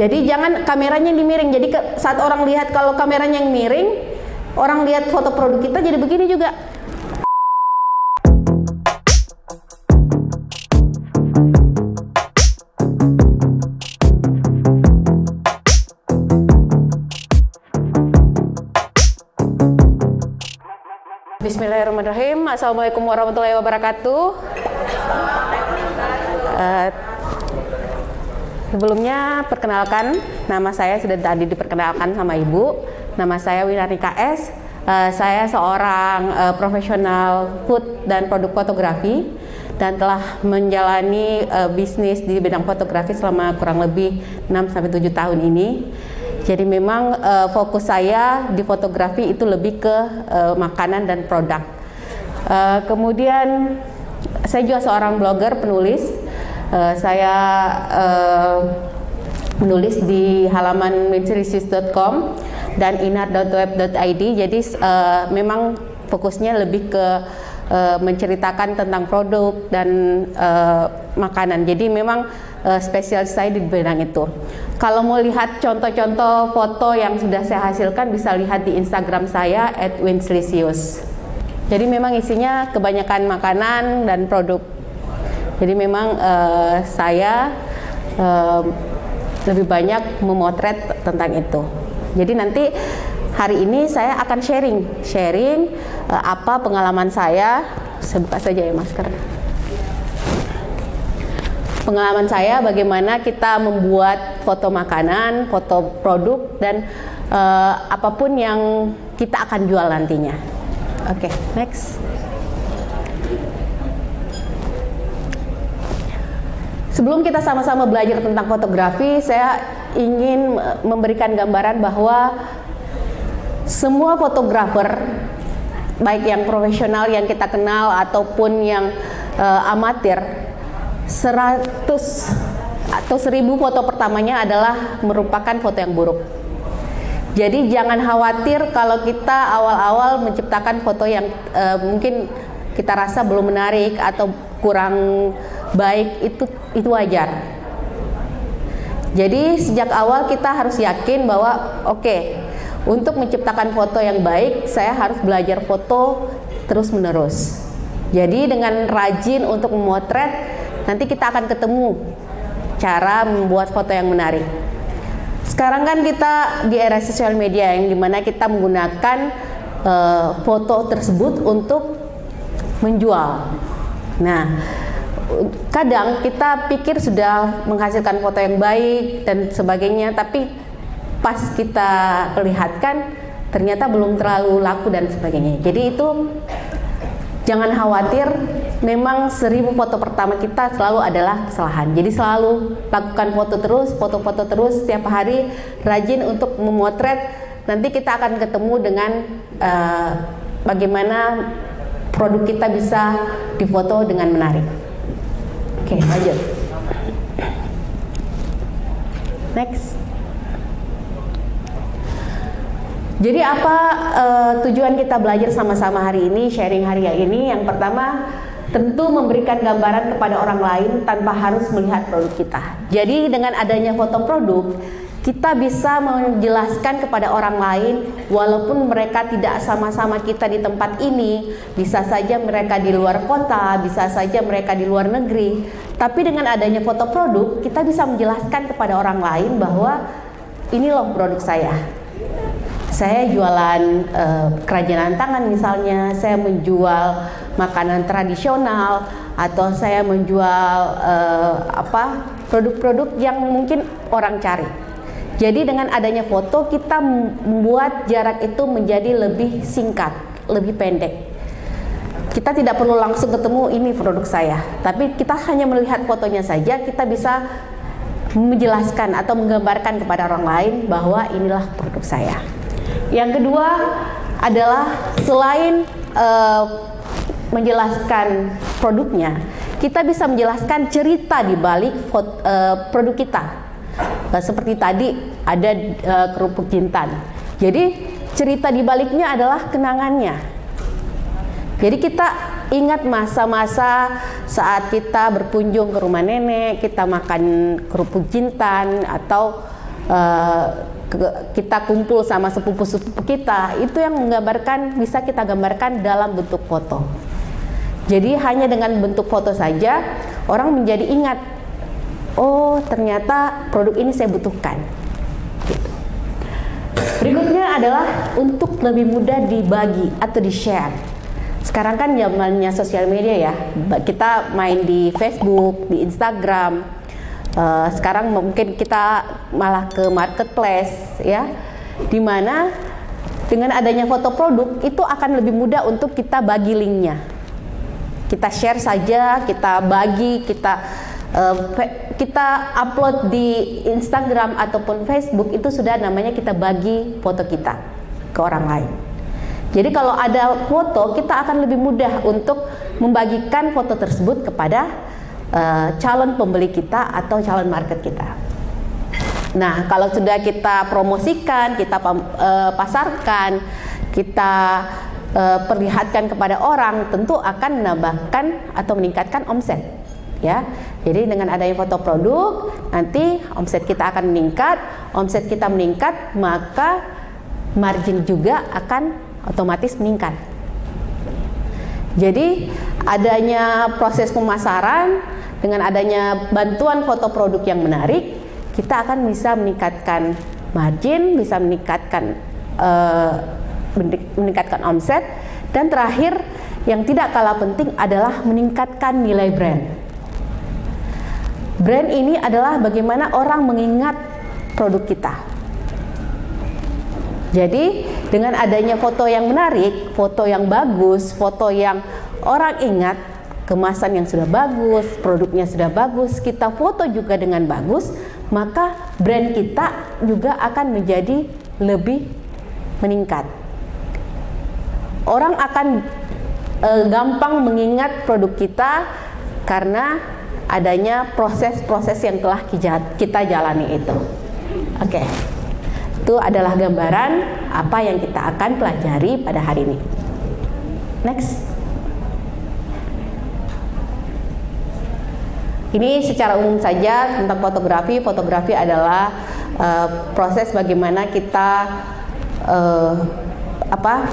Jadi jangan kameranya dimiring. Jadi saat orang lihat kalau kameranya yang miring, orang lihat foto produk kita jadi begini juga. Bismillahirrahmanirrahim. Assalamualaikum warahmatullahi wabarakatuh. Sebelumnya perkenalkan, nama saya sudah tadi diperkenalkan sama Ibu. Nama saya Winarni KS. Saya seorang profesional food dan produk fotografi dan telah menjalani bisnis di bidang fotografi selama kurang lebih 6-7 tahun ini. Jadi memang fokus saya di fotografi itu lebih ke makanan dan produk. Kemudian saya juga seorang blogger, penulis. Saya menulis di halaman winslicious.com dan inar.web.id. Jadi memang fokusnya lebih ke menceritakan tentang produk dan makanan. Jadi memang spesialis saya di bidang itu. Kalau mau lihat contoh-contoh foto yang sudah saya hasilkan, bisa lihat di Instagram saya @winslicious. Jadi memang isinya kebanyakan makanan dan produk. Jadi memang saya lebih banyak memotret tentang itu. Jadi nanti hari ini saya akan sharing apa pengalaman saya. Saya buka saja ya masker. Pengalaman saya bagaimana kita membuat foto makanan, foto produk, dan apapun yang kita akan jual nantinya. Oke, next. Sebelum kita sama-sama belajar tentang fotografi, saya ingin memberikan gambaran bahwa semua fotografer, baik yang profesional yang kita kenal ataupun yang amatir, 100 atau 1000 foto pertamanya adalah merupakan foto yang buruk. Jadi jangan khawatir kalau kita awal-awal menciptakan foto yang mungkin kita rasa belum menarik atau kurang baik, itu wajar. Jadi sejak awal kita harus yakin bahwa untuk menciptakan foto yang baik, saya harus belajar foto terus-menerus. Jadi dengan rajin untuk memotret, nanti kita akan ketemu cara membuat foto yang menarik. Sekarang kan kita di era sosial media yang dimana kita menggunakan foto tersebut untuk menjual. Nah, kadang kita pikir sudah menghasilkan foto yang baik dan sebagainya, tapi pas kita perlihatkan ternyata belum terlalu laku dan sebagainya. Jadi itu jangan khawatir, memang 1000 foto pertama kita selalu adalah kesalahan. Jadi selalu lakukan foto-foto terus setiap hari, rajin untuk memotret. Nanti kita akan ketemu dengan bagaimana produk kita bisa difoto dengan menarik. Oke, lanjut. Next. Jadi apa tujuan kita belajar sama-sama hari ini, sharing hari ini? Yang pertama, tentu memberikan gambaran kepada orang lain tanpa harus melihat produk kita. Jadi dengan adanya foto produk, kita bisa menjelaskan kepada orang lain, walaupun mereka tidak sama-sama kita di tempat ini, bisa saja mereka di luar kota, bisa saja mereka di luar negeri. Tapi dengan adanya foto produk, kita bisa menjelaskan kepada orang lain bahwa ini loh produk saya. Saya jualan kerajinan tangan misalnya, saya menjual makanan tradisional, atau saya menjual produk-produk yang mungkin orang cari. Jadi dengan adanya foto, kita membuat jarak itu menjadi lebih singkat, lebih pendek. Kita tidak perlu langsung ketemu ini produk saya, tapi kita hanya melihat fotonya saja, kita bisa menjelaskan atau menggambarkan kepada orang lain bahwa inilah produk saya. Yang kedua adalah selain menjelaskan produknya, kita bisa menjelaskan cerita di balik produk kita. Seperti tadi ada kerupuk jintan. Jadi cerita di baliknya adalah kenangannya. Jadi kita ingat masa-masa saat kita berkunjung ke rumah nenek, kita makan kerupuk jintan, atau kita kumpul sama sepupu-sepupu kita, itu yang menggambarkan, bisa kita gambarkan dalam bentuk foto. Jadi hanya dengan bentuk foto saja orang menjadi ingat, oh ternyata produk ini saya butuhkan. Gitu. Berikutnya adalah untuk lebih mudah dibagi atau di-share. Sekarang kan zamannya sosial media ya, kita main di Facebook, di Instagram. Sekarang mungkin kita malah ke marketplace ya, dimana dengan adanya foto produk itu akan lebih mudah untuk kita bagi linknya, kita share saja, kita bagi, kita upload di Instagram ataupun Facebook, itu sudah namanya kita bagi foto kita ke orang lain. Jadi kalau ada foto, kita akan lebih mudah untuk membagikan foto tersebut kepada calon pembeli kita atau calon market kita. Nah, kalau sudah kita promosikan, kita pasarkan, kita perlihatkan kepada orang, tentu akan menambahkan atau meningkatkan omset. Ya, jadi dengan adanya foto produk, nanti omset kita akan meningkat. Omset kita meningkat, maka margin juga akan otomatis meningkat. Jadi adanya proses pemasaran, dengan adanya bantuan foto produk yang menarik, kita akan bisa meningkatkan margin, bisa meningkatkan omset, dan terakhir yang tidak kalah penting adalah meningkatkan nilai brand. Brand ini adalah bagaimana orang mengingat produk kita. Jadi dengan adanya foto yang menarik, foto yang bagus, foto yang orang ingat, kemasan yang sudah bagus, produknya sudah bagus, kita foto juga dengan bagus, maka brand kita juga akan menjadi lebih meningkat. Orang akan gampang mengingat produk kita karena adanya proses-proses yang telah kita jalani itu. Oke. Itu adalah gambaran apa yang kita akan pelajari pada hari ini. Next. Ini secara umum saja tentang fotografi. Fotografi adalah proses bagaimana kita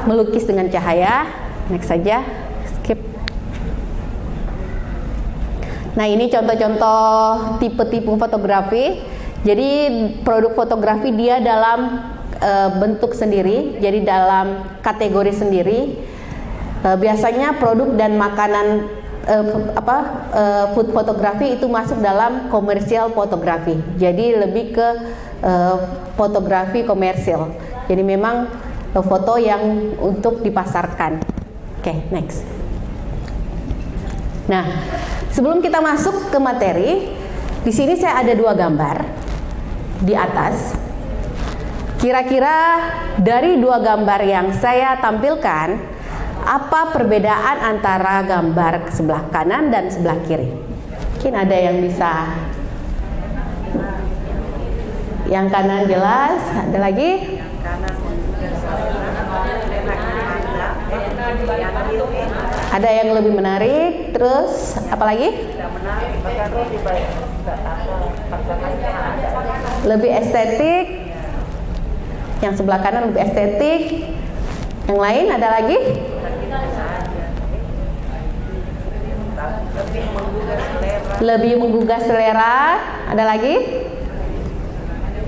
melukis dengan cahaya. Next saja, skip. Nah, ini contoh-contoh tipe-tipe fotografi. Jadi produk fotografi dia dalam bentuk sendiri, jadi dalam kategori sendiri. Biasanya produk dan makanan food fotografi itu masuk dalam komersial fotografi. Jadi lebih ke fotografi komersial. Jadi memang foto yang untuk dipasarkan. Oke, next. Nah, sebelum kita masuk ke materi, di sini saya ada dua gambar di atas. Kira-kira dari dua gambar yang saya tampilkan, apa perbedaan antara gambar sebelah kanan dan sebelah kiri? Mungkin ada yang bisa. Yang kanan jelas, ada lagi? Ada yang lebih menarik, terus apa lagi? Lebih estetik. Yang sebelah kanan lebih estetik. Yang lain ada lagi? Lebih menggugah selera. Ada lagi?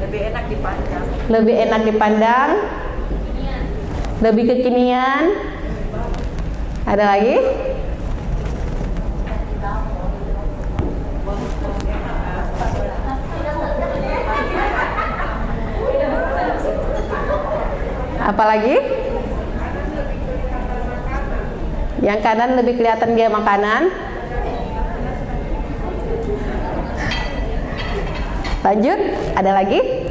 Lebih enak dipandang. Lebih enak dipandang. Lebih kekinian. Ada lagi? Apa lagi? Yang kanan lebih kelihatan dia makanan. Lanjut, ada lagi? Kita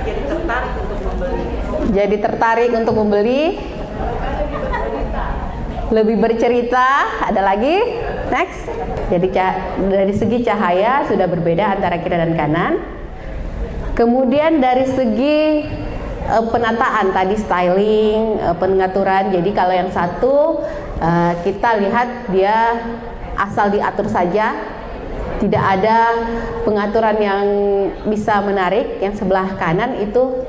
jadi tertarik untuk membeli. Jadi tertarik untuk membeli. Lebih bercerita. Ada lagi? Next. Jadi dari segi cahaya sudah berbeda antara kiri dan kanan. Kemudian dari segi penataan tadi, styling, pengaturan. Jadi kalau yang satu kita lihat dia asal diatur saja, Tidak ada pengaturan yang bisa menarik. Yang sebelah kanan itu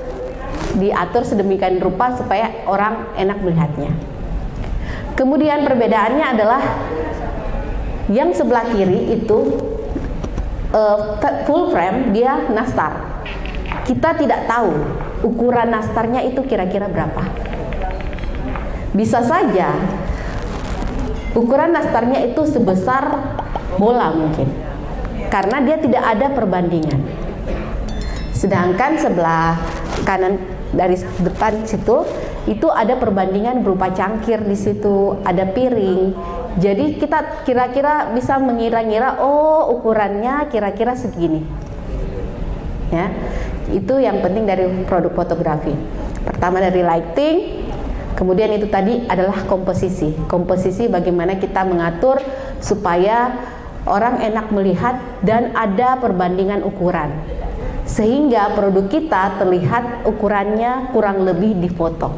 diatur sedemikian rupa supaya orang enak melihatnya. Kemudian perbedaannya adalah yang sebelah kiri itu full frame, dia nastar. Kita tidak tahu ukuran nastarnya itu kira-kira berapa. Bisa saja ukuran nastarnya itu sebesar bola mungkin, karena dia tidak ada perbandingan. Sedangkan sebelah kanan dari depan situ itu ada perbandingan berupa cangkir di situ, ada piring. Jadi kita kira-kira bisa mengira-ngira, oh ukurannya kira-kira segini. Ya, itu yang penting dari produk fotografi. Pertama dari lighting, kemudian itu tadi adalah komposisi. Komposisi bagaimana kita mengatur supaya orang enak melihat dan ada perbandingan ukuran, sehingga produk kita terlihat ukurannya kurang lebih di foto,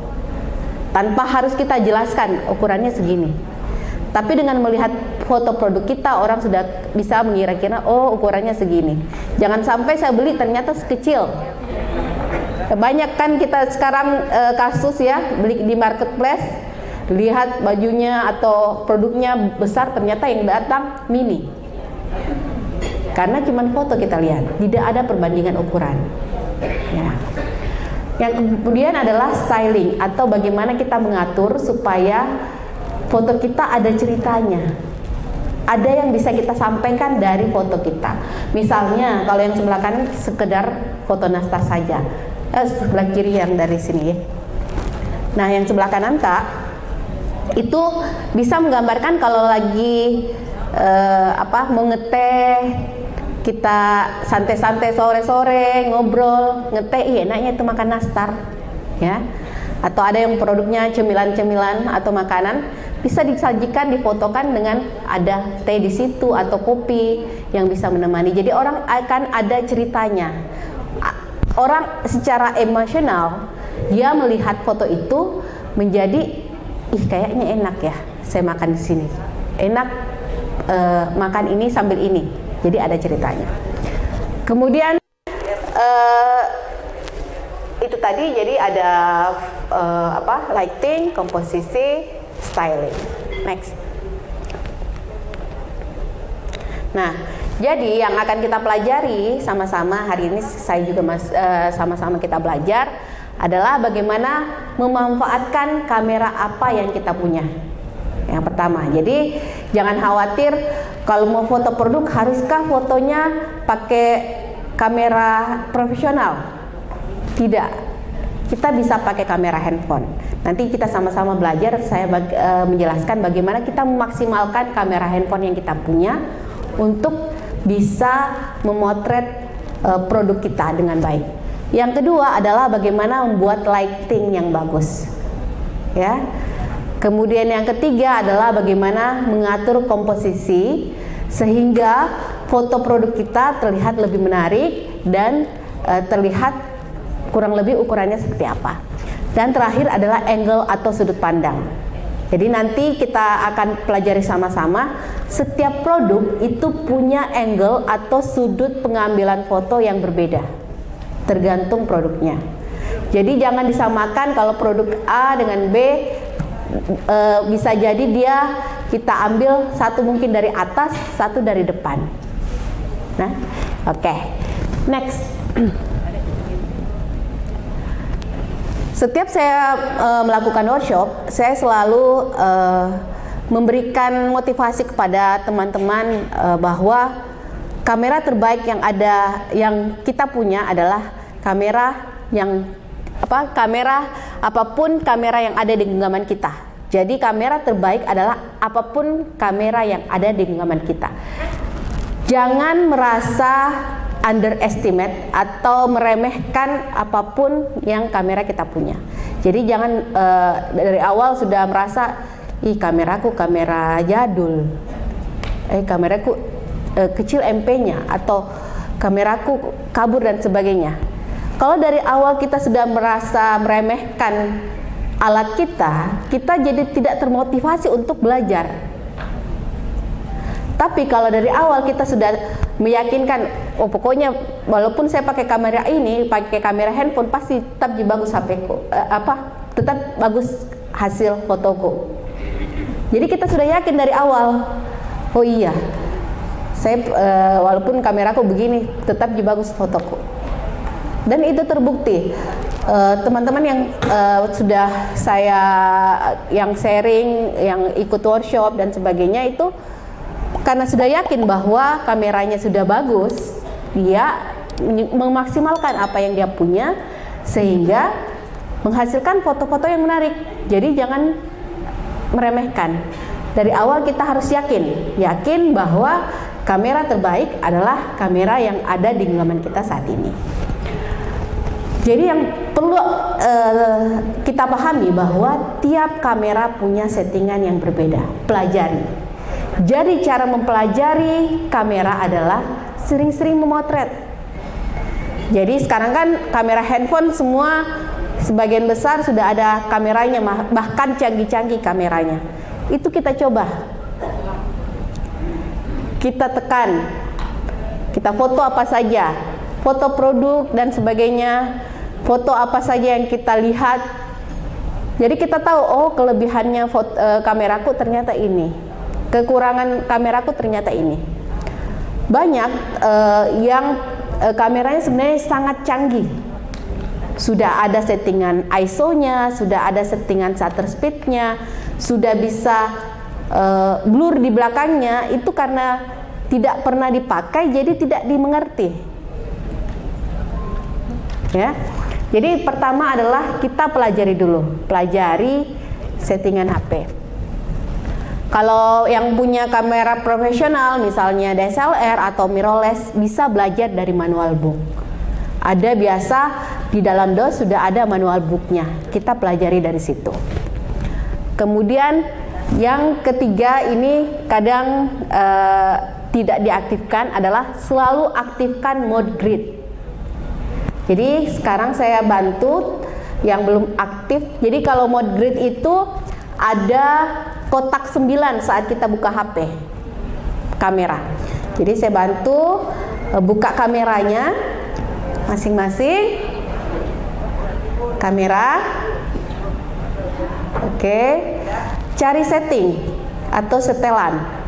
tanpa harus kita jelaskan ukurannya segini. Tapi dengan melihat foto produk kita, orang sudah bisa mengira-kira, oh ukurannya segini. Jangan sampai saya beli ternyata sekecil. Banyak kan kita sekarang kasus ya, beli di marketplace, lihat bajunya atau produknya besar, ternyata yang datang mini. Karena cuma foto kita lihat, tidak ada perbandingan ukuran. Ya. Yang kemudian adalah styling, atau bagaimana kita mengatur supaya foto kita ada ceritanya, ada yang bisa kita sampaikan dari foto kita. Misalnya kalau yang sebelah kanan sekedar foto nastar saja, sebelah kiri yang dari sini ya. Nah yang sebelah kanan Kak, itu bisa menggambarkan kalau lagi mau ngeteh, kita santai-santai sore-sore ngobrol ngeteh, enaknya itu makan nastar ya. Atau ada yang produknya cemilan-cemilan atau makanan, bisa disajikan, difotokan dengan ada teh di situ atau kopi yang bisa menemani. Jadi orang akan ada ceritanya. Orang secara emosional dia melihat foto itu menjadi, ih kayaknya enak ya, saya makan di sini. Enak makan ini sambil ini. Jadi ada ceritanya. Kemudian itu tadi, jadi ada lighting, komposisi, styling. Next. Nah, jadi yang akan kita pelajari sama-sama hari ini, saya juga sama-sama kita belajar adalah bagaimana memanfaatkan kamera apa yang kita punya. Yang pertama, jadi jangan khawatir kalau mau foto produk haruskah fotonya pakai kamera profesional. Tidak, kita bisa pakai kamera handphone. Nanti kita sama-sama belajar, saya menjelaskan bagaimana kita memaksimalkan kamera handphone yang kita punya untuk bisa memotret produk kita dengan baik. Yang kedua adalah bagaimana membuat lighting yang bagus, ya. Kemudian yang ketiga adalah bagaimana mengatur komposisi sehingga foto produk kita terlihat lebih menarik dan terlihat kurang lebih ukurannya seperti apa. Dan terakhir adalah angle atau sudut pandang. Jadi nanti kita akan pelajari sama-sama, setiap produk itu punya angle atau sudut pengambilan foto yang berbeda, tergantung produknya. Jadi jangan disamakan kalau produk A dengan B, bisa jadi dia kita ambil satu mungkin dari atas, satu dari depan. Nah, oke. Next. Setiap saya melakukan workshop, saya selalu memberikan motivasi kepada teman-teman bahwa kamera terbaik yang ada, yang kita punya adalah kamera yang apapun kamera yang ada di genggaman kita. Jadi kamera terbaik adalah apapun kamera yang ada di genggaman kita. Jangan merasa underestimate atau meremehkan apapun yang kamera kita punya. Jadi jangan dari awal sudah merasa, ih kameraku kamera jadul, kameraku kecil MP-nya, atau kameraku kabur dan sebagainya. Kalau dari awal kita sudah merasa meremehkan alat kita jadi tidak termotivasi untuk belajar. Tapi kalau dari awal kita sudah meyakinkan, oh pokoknya walaupun saya pakai kamera ini, pakai kamera handphone, pasti tetap bagus HP-ku, tetap bagus hasil fotoku. Jadi kita sudah yakin dari awal, oh iya, saya walaupun kameraku begini, tetap bagus fotoku. Dan itu terbukti. Teman-teman yang sudah saya yang sharing, yang ikut workshop dan sebagainya itu karena sudah yakin bahwa kameranya sudah bagus, dia memaksimalkan apa yang dia punya sehingga menghasilkan foto-foto yang menarik. Jadi jangan meremehkan. Dari awal kita harus yakin bahwa kamera terbaik adalah kamera yang ada di genggaman kita saat ini. Jadi yang perlu kita pahami bahwa tiap kamera punya settingan yang berbeda. Pelajari. Jadi cara mempelajari kamera adalah sering-sering memotret. Jadi sekarang kan kamera handphone semua sebagian besar sudah ada kameranya, bahkan canggih-canggih kameranya. Itu kita coba. Kita tekan. Kita foto apa saja. Foto produk dan sebagainya. Foto apa saja yang kita lihat. Jadi kita tahu, oh kelebihannya kameraku ternyata ini, kekurangan kameraku ternyata ini. Banyak yang kameranya sebenarnya sangat canggih, sudah ada settingan ISO-nya, sudah ada settingan shutter speed-nya, sudah bisa blur di belakangnya. Itu karena tidak pernah dipakai, jadi tidak dimengerti. Ya. Jadi pertama adalah kita pelajari dulu, pelajari settingan HP. Kalau yang punya kamera profesional, misalnya DSLR atau mirrorless, bisa belajar dari manual book. Ada biasa di dalam DOS sudah ada manual booknya, kita pelajari dari situ. Kemudian yang ketiga ini kadang tidak diaktifkan adalah selalu aktifkan mode grid. Jadi sekarang saya bantu yang belum aktif. Jadi kalau mode grid itu ada kotak 9 saat kita buka HP kamera. Jadi saya bantu buka kameranya masing-masing. Kamera. Oke. Cari setting atau setelan.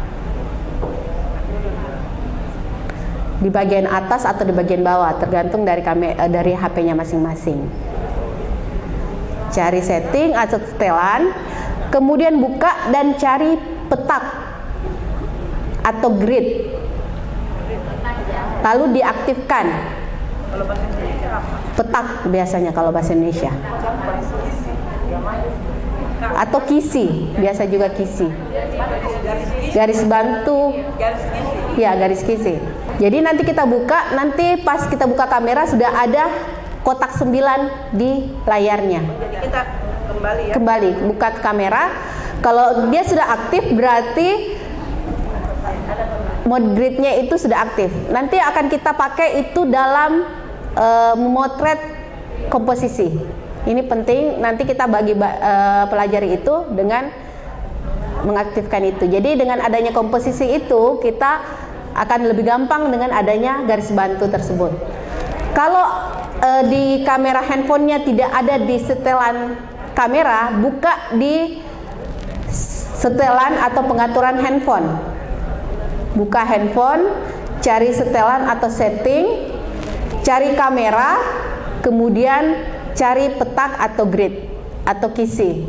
Di bagian atas atau di bagian bawah, tergantung dari HP-nya masing-masing. Cari setting atau setelan, kemudian buka dan cari petak atau grid, lalu diaktifkan. Kalau bahasa Indonesia apa? Petak biasanya kalau bahasa Indonesia, atau kisi, biasa juga kisi. Garis bantu, ya garis kisi. Jadi nanti kita buka, nanti pas kita buka kamera sudah ada kotak 9 di layarnya. Jadi kita kembali ya. Kembali buka kamera. Kalau dia sudah aktif berarti mode gridnya itu sudah aktif. Nanti akan kita pakai itu dalam memotret komposisi. Ini penting, nanti kita pelajari itu dengan mengaktifkan itu. Jadi dengan adanya komposisi itu kita akan lebih gampang dengan adanya garis bantu tersebut. Kalau di kamera handphonenya tidak ada di setelan kamera, buka di setelan atau pengaturan handphone. Buka handphone, cari setelan atau setting, cari kamera, kemudian cari petak atau grid atau kisi.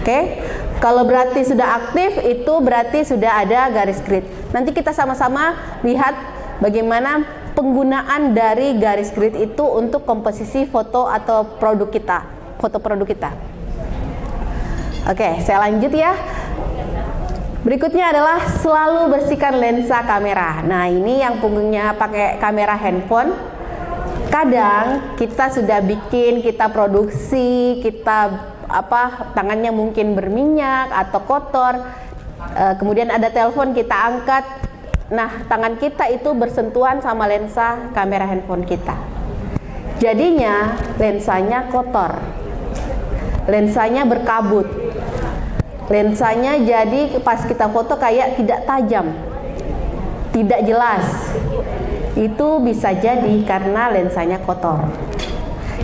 Oke. Kalau berarti sudah aktif, itu berarti sudah ada garis grid. Nanti kita sama-sama lihat bagaimana penggunaan dari garis grid itu untuk komposisi foto atau produk kita, foto produk kita. Oke, saya lanjut ya. Berikutnya adalah selalu bersihkan lensa kamera. Nah, ini yang punggungnya pakai kamera handphone. Kadang kita sudah bikin, kita produksi, kita tangannya mungkin berminyak atau kotor, kemudian ada telepon kita angkat, nah tangan kita itu bersentuhan sama lensa kamera handphone kita, jadinya lensanya kotor, lensanya berkabut, lensanya jadi pas kita foto kayak tidak tajam, tidak jelas. Itu bisa jadi karena lensanya kotor.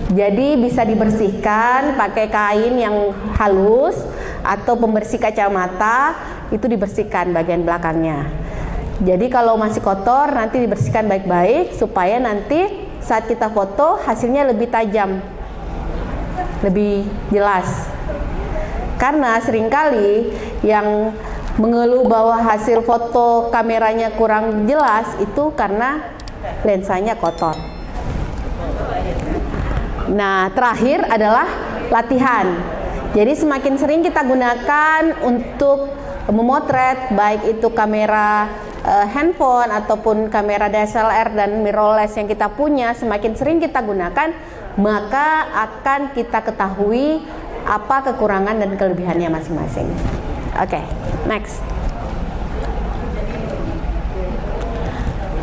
Jadi bisa dibersihkan pakai kain yang halus atau pembersih kacamata, itu dibersihkan bagian belakangnya. Jadi kalau masih kotor nanti dibersihkan baik-baik supaya nanti saat kita foto hasilnya lebih tajam, lebih jelas. Karena seringkali yang mengeluh bahwa hasil foto kameranya kurang jelas itu karena lensanya kotor. Nah, terakhir adalah latihan. Jadi semakin sering kita gunakan untuk memotret, baik itu kamera handphone ataupun kamera DSLR dan mirrorless yang kita punya, semakin sering kita gunakan, maka akan kita ketahui apa kekurangan dan kelebihannya masing-masing. Oke, next.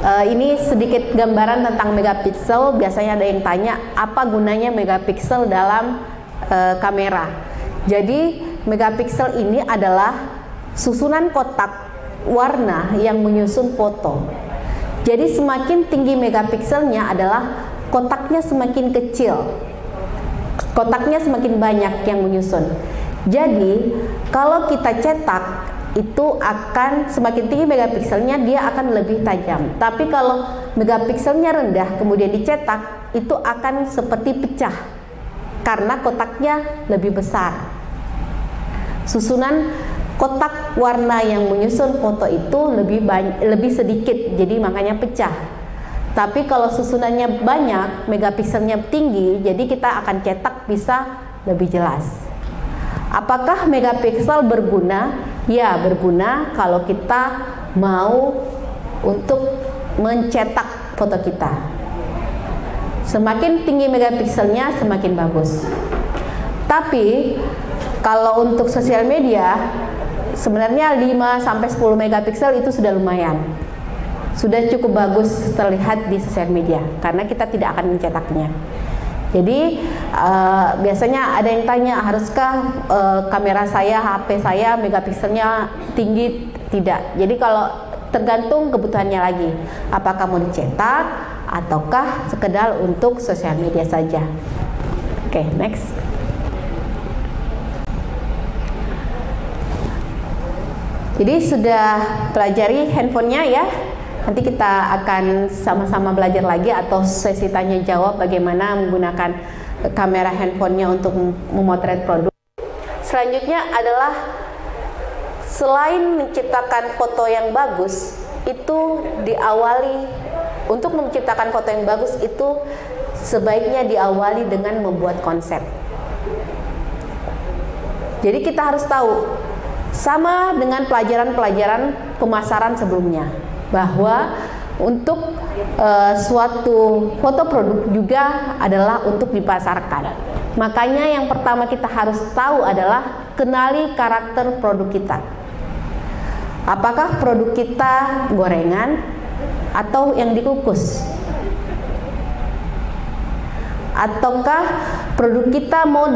Ini sedikit gambaran tentang megapiksel. Biasanya ada yang tanya apa gunanya megapiksel dalam kamera. Jadi megapiksel ini adalah susunan kotak warna yang menyusun foto. Jadi semakin tinggi megapikselnya adalah kotaknya semakin kecil, kotaknya semakin banyak yang menyusun. Jadi kalau kita cetak itu akan semakin tinggi megapikselnya, dia akan lebih tajam. Tapi kalau megapikselnya rendah kemudian dicetak, itu akan seperti pecah karena kotaknya lebih besar. Susunan kotak warna yang menyusun foto itu lebih sedikit, jadi makanya pecah. Tapi kalau susunannya banyak, megapikselnya tinggi, jadi kita akan cetak bisa lebih jelas. Apakah megapiksel berguna? Ya, berguna kalau kita mau untuk mencetak foto kita. Semakin tinggi megapikselnya semakin bagus. Tapi kalau untuk sosial media sebenarnya 5-10 megapiksel itu sudah lumayan. Sudah cukup bagus terlihat di sosial media karena kita tidak akan mencetaknya. Jadi biasanya ada yang tanya, haruskah kamera saya, HP saya megapikselnya tinggi? Tidak. Jadi kalau tergantung kebutuhannya lagi, apakah mau dicetak ataukah sekedar untuk sosial media saja. Oke, next. Jadi sudah pelajari handphonenya ya. Nanti kita akan sama-sama belajar lagi atau sesi tanya jawab bagaimana menggunakan kamera handphonenya untuk memotret produk. Selanjutnya adalah selain menciptakan foto yang bagus, itu diawali, untuk menciptakan foto yang bagus itu sebaiknya diawali dengan membuat konsep. Jadi kita harus tahu, sama dengan pelajaran-pelajaran pemasaran sebelumnya, bahwa untuk suatu foto produk juga adalah untuk dipasarkan. Makanya yang pertama kita harus tahu adalah kenali karakter produk kita. Apakah produk kita gorengan atau yang dikukus? Ataukah produk kita mau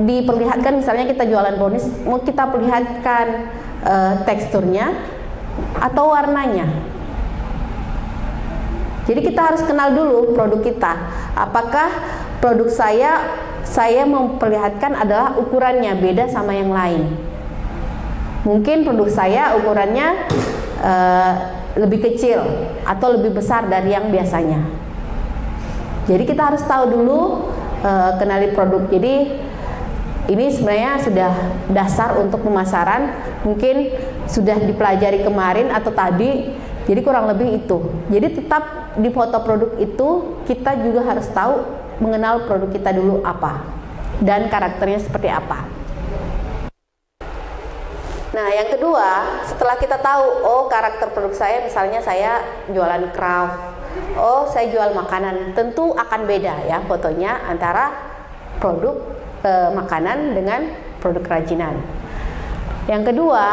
diperlihatkan, misalnya kita jualan brownies, mau kita perlihatkan teksturnya atau warnanya? Jadi kita harus kenal dulu produk kita. Apakah produk saya memperlihatkan adalah ukurannya beda sama yang lain? Mungkin produk saya ukurannya lebih kecil atau lebih besar dari yang biasanya. Jadi kita harus tahu dulu, kenali produk. Jadi ini sebenarnya sudah dasar untuk pemasaran, mungkin sudah dipelajari kemarin atau tadi. Jadi kurang lebih itu. Jadi tetap di foto produk itu kita juga harus tahu, mengenal produk kita dulu apa dan karakternya seperti apa. Nah, yang kedua, setelah kita tahu, oh karakter produk saya, misalnya saya jualan craft, oh saya jual makanan, tentu akan beda ya fotonya antara produk makanan dengan produk kerajinan. Yang kedua,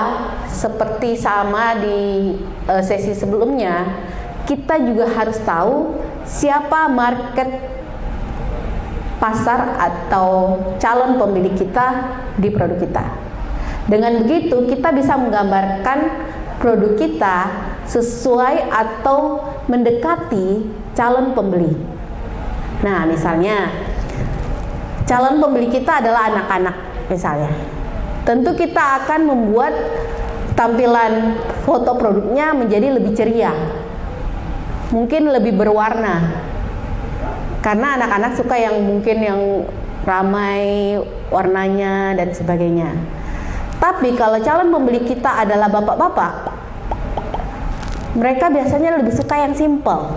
seperti sama di sesi sebelumnya, kita juga harus tahu siapa market pasar atau calon pembeli kita di produk kita. Dengan begitu kita bisa menggambarkan produk kita sesuai atau mendekati calon pembeli. Nah, misalnya calon pembeli kita adalah anak-anak misalnya. Tentu kita akan membuat tampilan foto produknya menjadi lebih ceria, mungkin lebih berwarna, karena anak-anak suka yang mungkin yang ramai warnanya dan sebagainya. Tapi kalau calon pembeli kita adalah bapak-bapak, mereka biasanya lebih suka yang simple,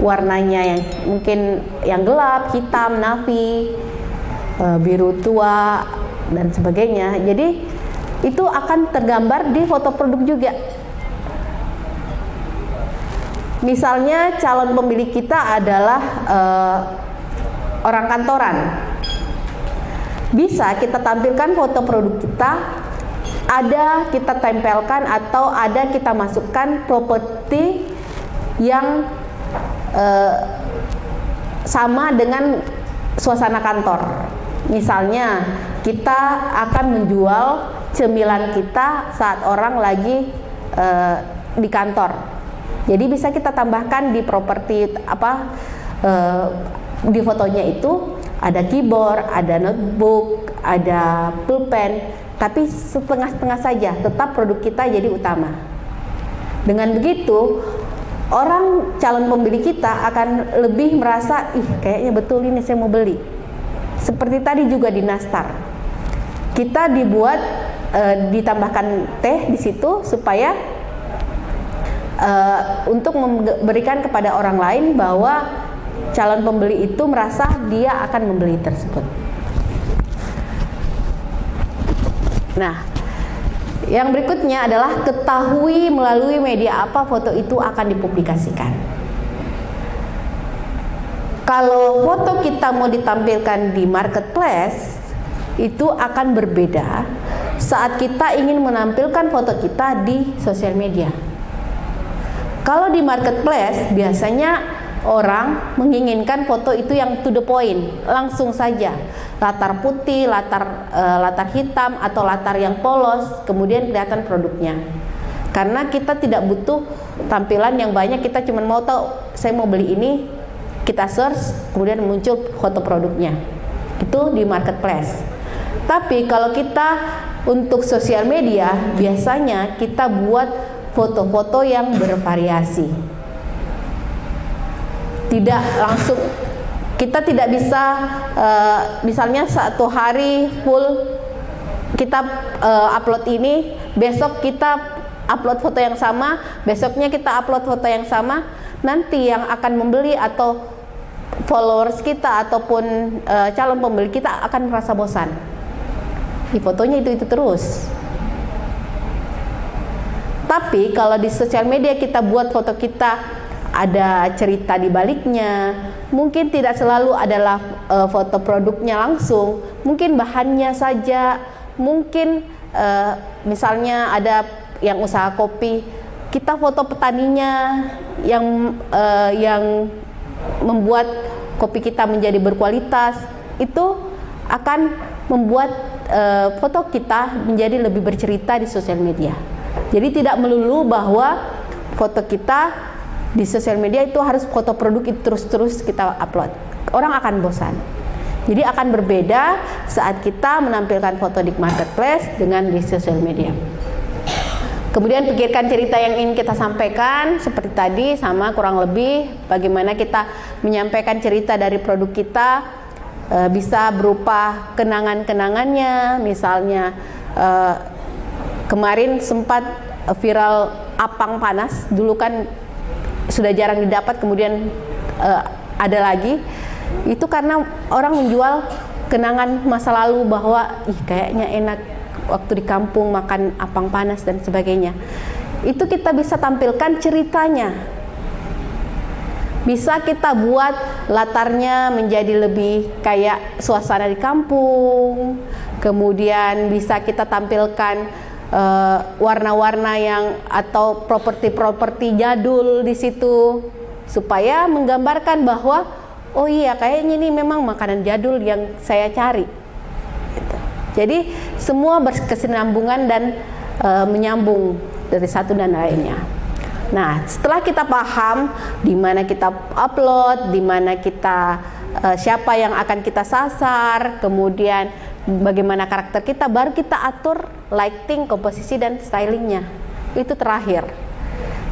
warnanya yang mungkin yang gelap, hitam, navy, biru tua dan sebagainya. Jadi itu akan tergambar di foto produk juga. Misalnya calon pembeli kita adalah orang kantoran, bisa kita tampilkan foto produk kita, ada kita tempelkan atau ada kita masukkan properti yang sama dengan suasana kantor. Misalnya kita akan menjual cemilan kita saat orang lagi di kantor. Jadi bisa kita tambahkan di properti di fotonya itu ada keyboard, ada notebook, ada pulpen, tapi setengah-setengah saja, tetap produk kita jadi utama. Dengan begitu, orang calon pembeli kita akan lebih merasa, ih kayaknya betul ini saya mau beli. Seperti tadi juga di nastar, kita dibuat ditambahkan teh di situ supaya untuk memberikan kepada orang lain bahwa calon pembeli itu merasa dia akan membeli tersebut. Nah, yang berikutnya adalah ketahui melalui media apa foto itu akan dipublikasikan. Kalau foto kita mau ditampilkan di marketplace, itu akan berbeda saat kita ingin menampilkan foto kita di sosial media. Kalau di marketplace, biasanya orang menginginkan foto itu yang to the point, langsung saja, latar putih, latar hitam atau latar yang polos, kemudian kelihatan produknya. Karena kita tidak butuh tampilan yang banyak, kita cuma mau tahu saya mau beli ini, kita search, kemudian muncul foto produknya. Itu di marketplace. Tapi kalau kita untuk sosial media, biasanya kita buat foto-foto yang bervariasi. Tidak langsung, kita tidak bisa misalnya satu hari full kita upload ini, besok kita upload foto yang sama, besoknya kita upload foto yang sama. Nanti yang akan membeli atau followers kita ataupun calon pembeli kita akan merasa bosan. Di fotonya itu terus. Tapi kalau di sosial media kita buat foto kita ada cerita di baliknya, mungkin tidak selalu adalah foto produknya langsung, mungkin bahannya saja, mungkin misalnya ada yang usaha kopi, kita foto petaninya yang membuat kopi kita menjadi berkualitas, itu akan membuat foto kita menjadi lebih bercerita di sosial media. Jadi tidak melulu bahwa foto kita di sosial media itu harus foto produk itu terus-terus kita upload. Orang akan bosan. Jadi akan berbeda saat kita menampilkan foto di marketplace dengan di sosial media. Kemudian pikirkan cerita yang ingin kita sampaikan, seperti tadi sama kurang lebih bagaimana kita menyampaikan cerita dari produk kita, bisa berupa kenangan-kenangannya. Misalnya kemarin sempat viral apang panas, dulu kan sudah jarang didapat, kemudian ada lagi. Itu karena orang menjual kenangan masa lalu bahwa ih kayaknya enak waktu di kampung makan apang panas dan sebagainya. Itu kita bisa tampilkan ceritanya. Bisa kita buat latarnya menjadi lebih kayak suasana di kampung. Kemudian bisa kita tampilkan warna-warna yang atau properti-properti jadul di situ supaya menggambarkan bahwa oh iya kayaknya ini memang makanan jadul yang saya cari. Gitu. Jadi semua berkesinambungan dan menyambung dari satu dan lainnya. Nah, setelah kita paham di mana kita upload, di mana kita siapa yang akan kita sasar, kemudian bagaimana karakter kita, baru kita atur lighting, komposisi dan stylingnya. Itu terakhir.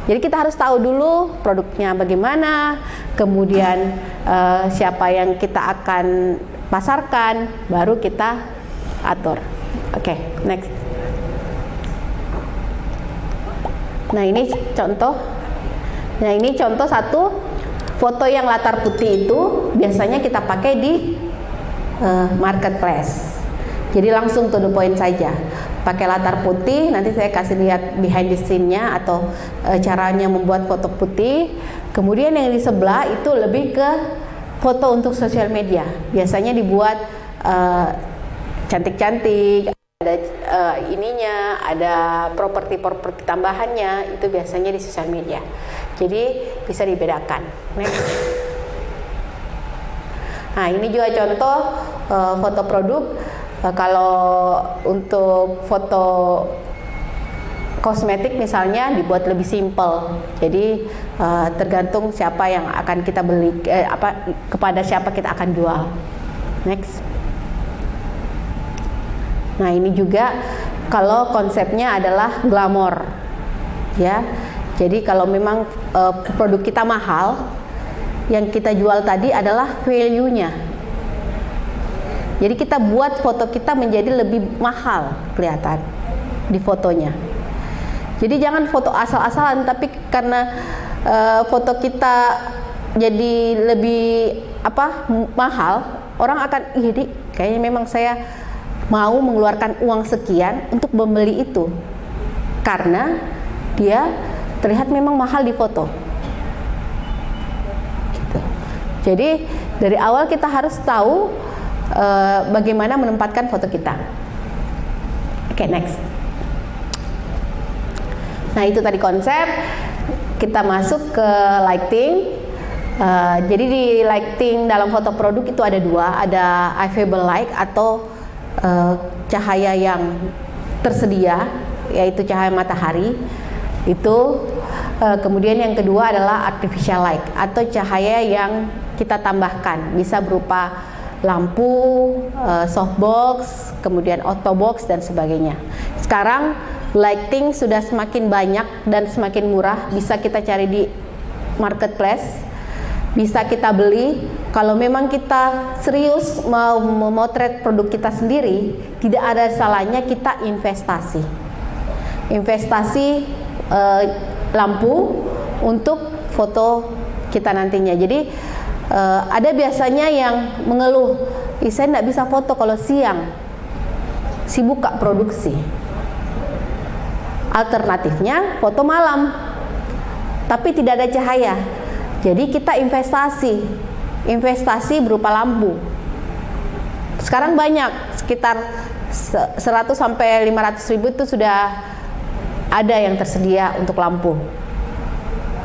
Jadi kita harus tahu dulu produknya bagaimana, kemudian siapa yang kita akan pasarkan, baru kita atur. Oke, next. Nah ini contoh. Nah ini contoh satu foto yang latar putih itu biasanya kita pakai di marketplace. Jadi langsung to the point saja. Pakai latar putih, nanti saya kasih lihat behind the scene-nya atau caranya membuat foto putih. Kemudian yang di sebelah itu lebih ke foto untuk sosial media. Biasanya dibuat cantik-cantik, ada ininya, ada properti tambahannya, itu biasanya di sosial media. Jadi bisa dibedakan. Next. Nah ini juga contoh foto produk. Kalau untuk foto kosmetik misalnya dibuat lebih simple. Jadi tergantung siapa yang akan kita beli, kepada siapa kita akan jual. Next. Nah ini juga kalau konsepnya adalah glamor, ya. Jadi kalau memang produk kita mahal, yang kita jual tadi adalah value-nya. Jadi kita buat foto kita menjadi lebih mahal kelihatan di fotonya. Jadi jangan foto asal-asalan, tapi karena foto kita jadi lebih mahal, orang akan jadi kayaknya memang saya mau mengeluarkan uang sekian untuk membeli itu karena dia terlihat memang mahal di foto. Gitu. Jadi dari awal kita harus tahu bagaimana menempatkan foto kita. Oke, next. Nah itu tadi konsep. Kita masuk ke lighting. Jadi di lighting dalam foto produk itu ada dua, ada available light atau cahaya yang tersedia, yaitu cahaya matahari itu. Kemudian yang kedua adalah artificial light atau cahaya yang kita tambahkan, bisa berupa lampu, softbox, kemudian autobox dan sebagainya. Sekarang lighting sudah semakin banyak dan semakin murah, bisa kita cari di marketplace, bisa kita beli. Kalau memang kita serius mau memotret produk kita sendiri, tidak ada salahnya kita investasi lampu untuk foto kita nantinya. Jadi ada biasanya yang mengeluh, saya tidak bisa foto kalau siang, sibuk Kak produksi. Alternatifnya foto malam, tapi tidak ada cahaya. Jadi kita investasi berupa lampu. Sekarang banyak, sekitar 100 sampai 500 ribu itu sudah ada yang tersedia untuk lampu.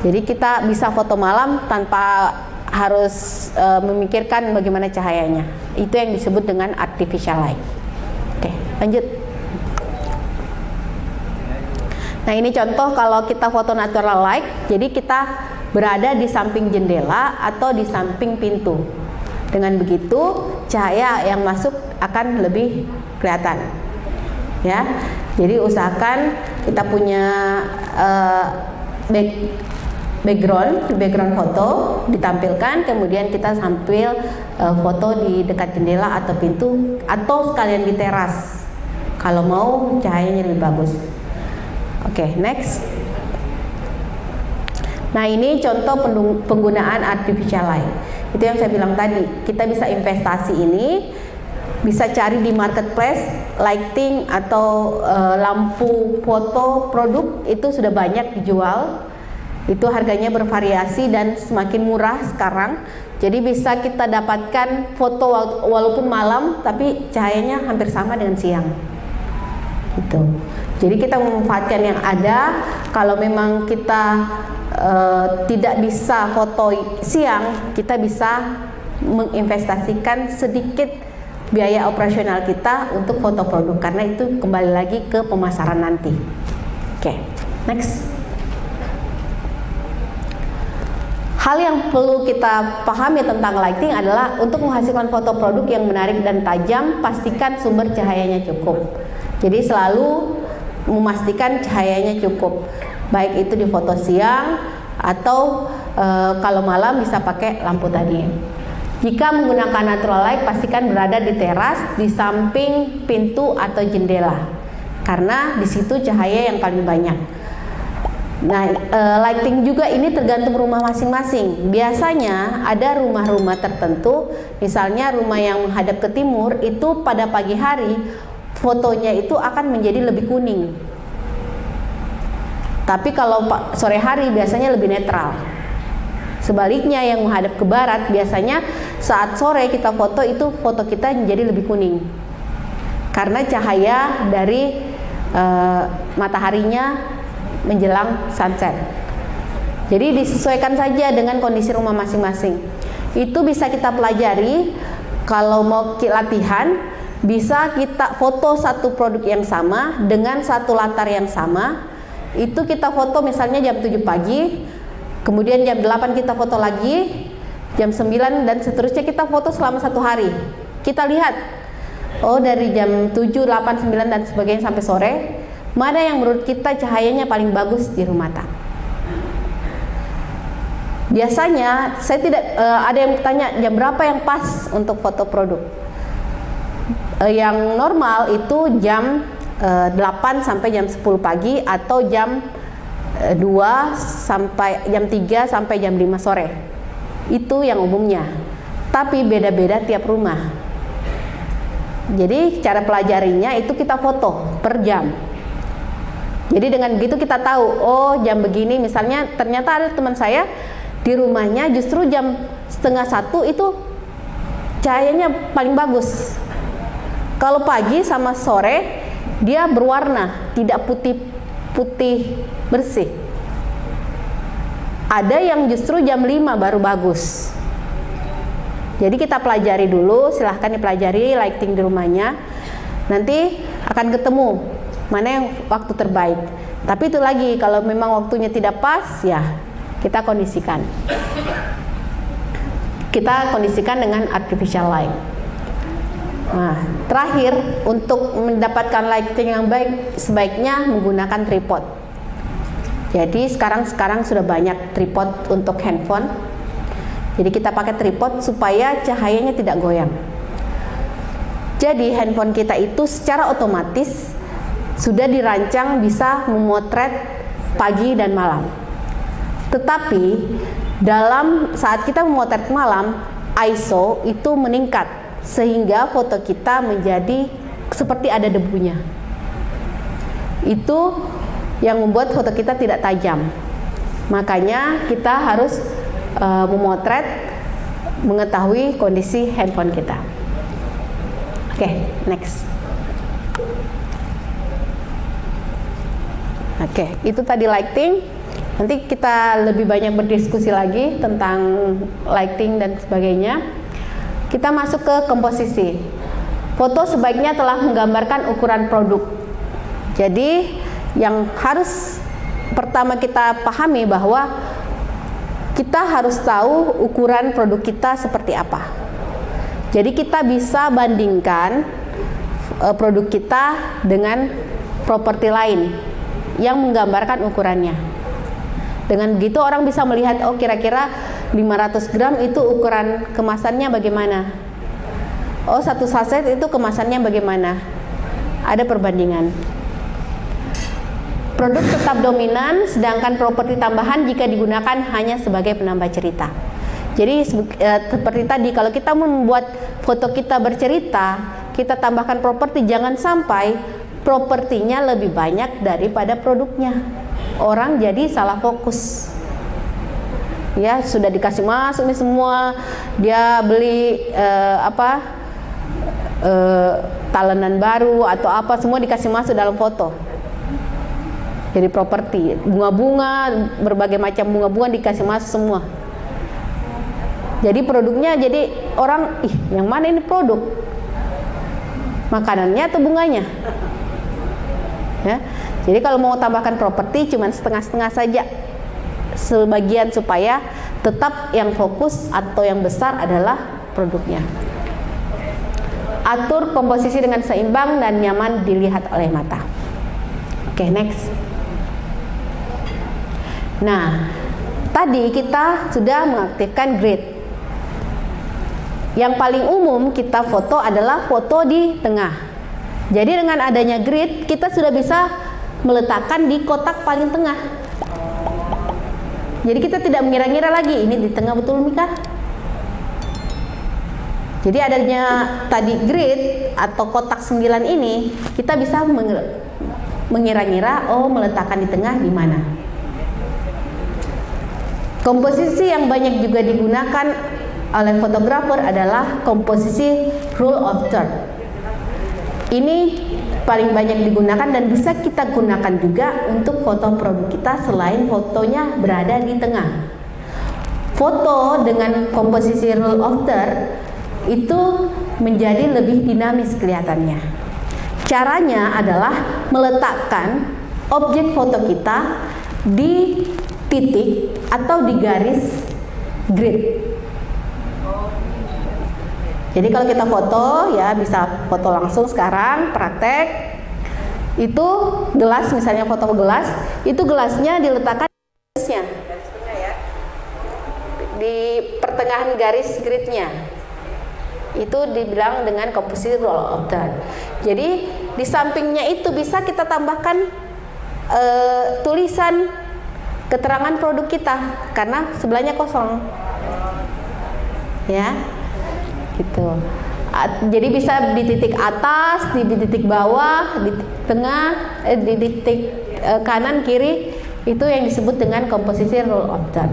Jadi kita bisa foto malam tanpa harus memikirkan bagaimana cahayanya. Itu yang disebut dengan artificial light. Oke, lanjut. Nah ini contoh kalau kita foto natural light. Jadi kita berada di samping jendela atau di samping pintu. Dengan begitu cahaya yang masuk akan lebih kelihatan. Ya, jadi usahakan kita punya background foto ditampilkan, kemudian kita sambil foto di dekat jendela atau pintu atau sekalian di teras kalau mau cahayanya lebih bagus. Oke, next. Nah ini contoh penggunaan artificial light. Itu yang saya bilang tadi, kita bisa investasi ini, bisa cari di marketplace lighting atau lampu foto produk itu sudah banyak dijual. Itu harganya bervariasi dan semakin murah sekarang. Jadi bisa kita dapatkan foto walaupun malam tapi cahayanya hampir sama dengan siang. Gitu. Jadi kita memanfaatkan yang ada. Kalau memang kita tidak bisa foto siang, kita bisa menginvestasikan sedikit biaya operasional kita untuk foto produk, karena itu kembali lagi ke pemasaran nanti. Oke, next. Hal yang perlu kita pahami tentang lighting adalah untuk menghasilkan foto produk yang menarik dan tajam, pastikan sumber cahayanya cukup. Jadi selalu memastikan cahayanya cukup, baik itu di foto siang atau kalau malam bisa pakai lampu tadi. Jika menggunakan natural light, pastikan berada di teras, di samping pintu atau jendela, karena di situ cahaya yang paling banyak. Nah, lighting juga ini tergantung rumah masing-masing. Biasanya ada rumah-rumah tertentu, misalnya rumah yang menghadap ke timur, itu pada pagi hari fotonya itu akan menjadi lebih kuning. Tapi kalau sore hari biasanya lebih netral. Sebaliknya yang menghadap ke barat, biasanya saat sore kita foto itu foto kita menjadi lebih kuning, karena cahaya dari mataharinya menjelang sunset. Jadi disesuaikan saja dengan kondisi rumah masing-masing. Itu bisa kita pelajari. Kalau mau latihan, bisa kita foto satu produk yang sama dengan satu latar yang sama. Itu kita foto misalnya jam 7 pagi, kemudian jam 8 kita foto lagi, jam 9 dan seterusnya kita foto selama satu hari. Kita lihat, oh dari jam 7, 8, 9 dan sebagainya sampai sore, mana yang menurut kita cahayanya paling bagus di rumah mata. Biasanya saya tidak ada yang bertanya jam berapa yang pas untuk foto produk. Yang normal itu jam 8 sampai jam 10 pagi atau jam 2 sampai jam 3 sampai jam 5 sore. Itu yang umumnya. Tapi beda-beda tiap rumah. Jadi cara pelajarinya itu kita foto per jam. Jadi dengan begitu kita tahu, oh jam begini, misalnya ternyata ada teman saya di rumahnya justru jam 12:30 itu cahayanya paling bagus. Kalau pagi sama sore dia berwarna, tidak putih bersih. Ada yang justru jam 5 baru bagus. Jadi kita pelajari dulu, silahkan dipelajari lighting di rumahnya. Nanti akan ketemu mana yang waktu terbaik. Tapi itu lagi, kalau memang waktunya tidak pas, ya kita kondisikan. Kita kondisikan dengan artificial light. Nah, terakhir, untuk mendapatkan lighting yang baik, sebaiknya menggunakan tripod. Jadi sekarang sudah banyak tripod untuk handphone. Jadi kita pakai tripod supaya cahayanya tidak goyang. Jadi handphone kita itu secara otomatis sudah dirancang bisa memotret pagi dan malam. Tetapi dalam saat kita memotret malam, ISO itu meningkat sehingga foto kita menjadi seperti ada debunya. Itu yang membuat foto kita tidak tajam. Makanya kita harus memotret, mengetahui kondisi handphone kita. Oke, next. Oke, itu tadi lighting. Nanti kita lebih banyak berdiskusi lagi tentang lighting dan sebagainya. Kita masuk ke komposisi. Foto sebaiknya telah menggambarkan ukuran produk. Jadi yang harus pertama kita pahami bahwa kita harus tahu ukuran produk kita seperti apa. Jadi kita bisa bandingkan produk kita dengan properti lain yang menggambarkan ukurannya. Dengan begitu orang bisa melihat, oh kira-kira 500 gram itu ukuran kemasannya bagaimana. Oh satu saset itu kemasannya bagaimana. Ada perbandingan. Produk tetap dominan, sedangkan properti tambahan jika digunakan hanya sebagai penambah cerita. Jadi seperti tadi, kalau kita membuat foto kita bercerita, kita tambahkan properti, jangan sampai propertinya lebih banyak daripada produknya. Orang jadi salah fokus. Ya, sudah dikasih masuk nih semua, dia beli talenan baru atau apa, semua dikasih masuk dalam foto. Jadi properti, bunga-bunga, berbagai macam bunga-bunga dikasih masuk semua. Jadi produknya, jadi orang, ih yang mana ini produk? makanannya atau bunganya. Ya. Jadi kalau mau tambahkan properti cuman setengah-setengah saja, sebagian, supaya tetap yang fokus atau yang besar adalah produknya. Atur komposisi dengan seimbang dan nyaman dilihat oleh mata. Oke, next. Nah, tadi kita sudah mengaktifkan grid. Yang paling umum kita foto adalah foto di tengah. Jadi dengan adanya grid, kita sudah bisa meletakkan di kotak paling tengah. Jadi kita tidak mengira-ngira lagi ini di tengah betul Mika. Jadi adanya tadi grid atau kotak 9 ini, kita bisa mengira-ngira, oh meletakkan di tengah di mana. Komposisi yang banyak juga digunakan oleh fotografer adalah komposisi rule of third. Ini paling banyak digunakan dan bisa kita gunakan juga untuk foto produk kita selain fotonya berada di tengah. Foto dengan komposisi rule of third itu menjadi lebih dinamis kelihatannya. Caranya adalah meletakkan objek foto kita di titik atau di garis grid. Jadi kalau kita foto, ya bisa foto langsung sekarang, praktek. Itu gelas, misalnya foto gelas, itu gelasnya diletakkan di garisnya, di pertengahan garis gridnya. Itu dibilang dengan komposisi rule of third. Jadi di sampingnya itu bisa kita tambahkan tulisan keterangan produk kita karena sebelahnya kosong, ya, gitu. Jadi bisa di titik atas, di titik bawah, di tengah, di titik kanan kiri, itu yang disebut dengan komposisi rule of third.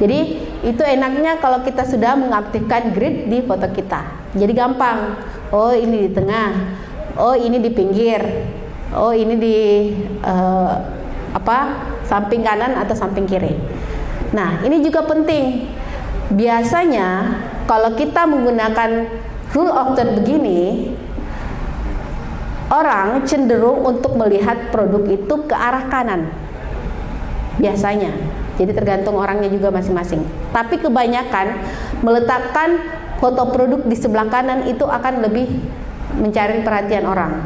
Jadi itu enaknya kalau kita sudah mengaktifkan grid di foto kita. Jadi gampang. Oh ini di tengah, oh ini di pinggir, oh ini di samping kanan atau samping kiri. Nah ini juga penting. Biasanya kalau kita menggunakan rule of third begini, orang cenderung untuk melihat produk itu ke arah kanan. Biasanya. Jadi tergantung orangnya juga masing-masing. Tapi kebanyakan meletakkan foto produk di sebelah kanan itu akan lebih mencari perhatian orang.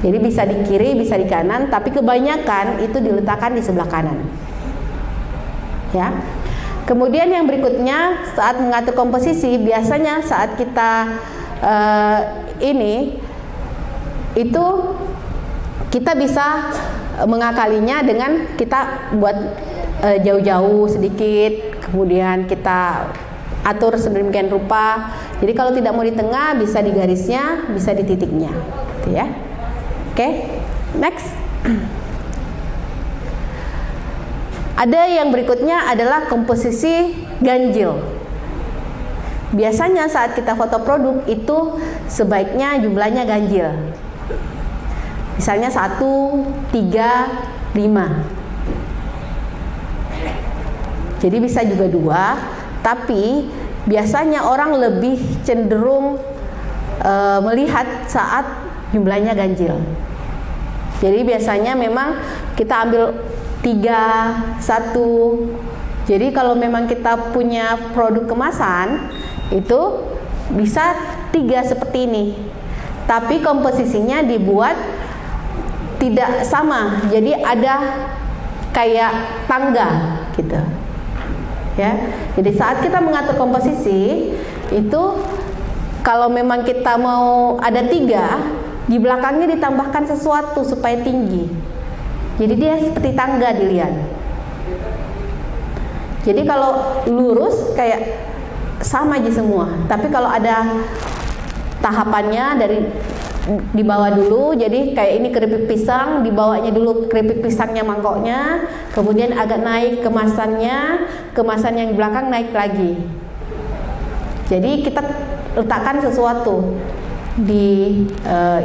Jadi bisa di kiri, bisa di kanan, tapi kebanyakan itu diletakkan di sebelah kanan. Ya. Kemudian yang berikutnya, saat mengatur komposisi, biasanya saat kita itu kita bisa mengakalinya dengan kita buat jauh-jauh sedikit, kemudian kita atur sedemikian rupa. Jadi kalau tidak mau di tengah, bisa di garisnya, bisa di titiknya, gitu ya. Oke, next. Ada yang berikutnya adalah komposisi ganjil. Biasanya saat kita foto produk itu sebaiknya jumlahnya ganjil. Misalnya 1, 3, 5. Jadi bisa juga 2, tapi biasanya orang lebih cenderung melihat saat jumlahnya ganjil. Jadi biasanya memang kita ambil 3, 1. Jadi kalau memang kita punya produk kemasan itu bisa 3 seperti ini. Tapi komposisinya dibuat tidak sama. Jadi ada kayak tangga gitu. Ya. Jadi saat kita mengatur komposisi itu kalau memang kita mau ada 3, di belakangnya ditambahkan sesuatu supaya tinggi. Jadi dia seperti tangga dilihat. Jadi kalau lurus kayak sama aja semua. Tapi kalau ada tahapannya dari di bawah dulu, jadi kayak ini keripik pisang, dibawanya dulu keripik pisangnya mangkoknya, kemudian agak naik kemasannya, kemasan yang di belakang naik lagi. Jadi kita letakkan sesuatu di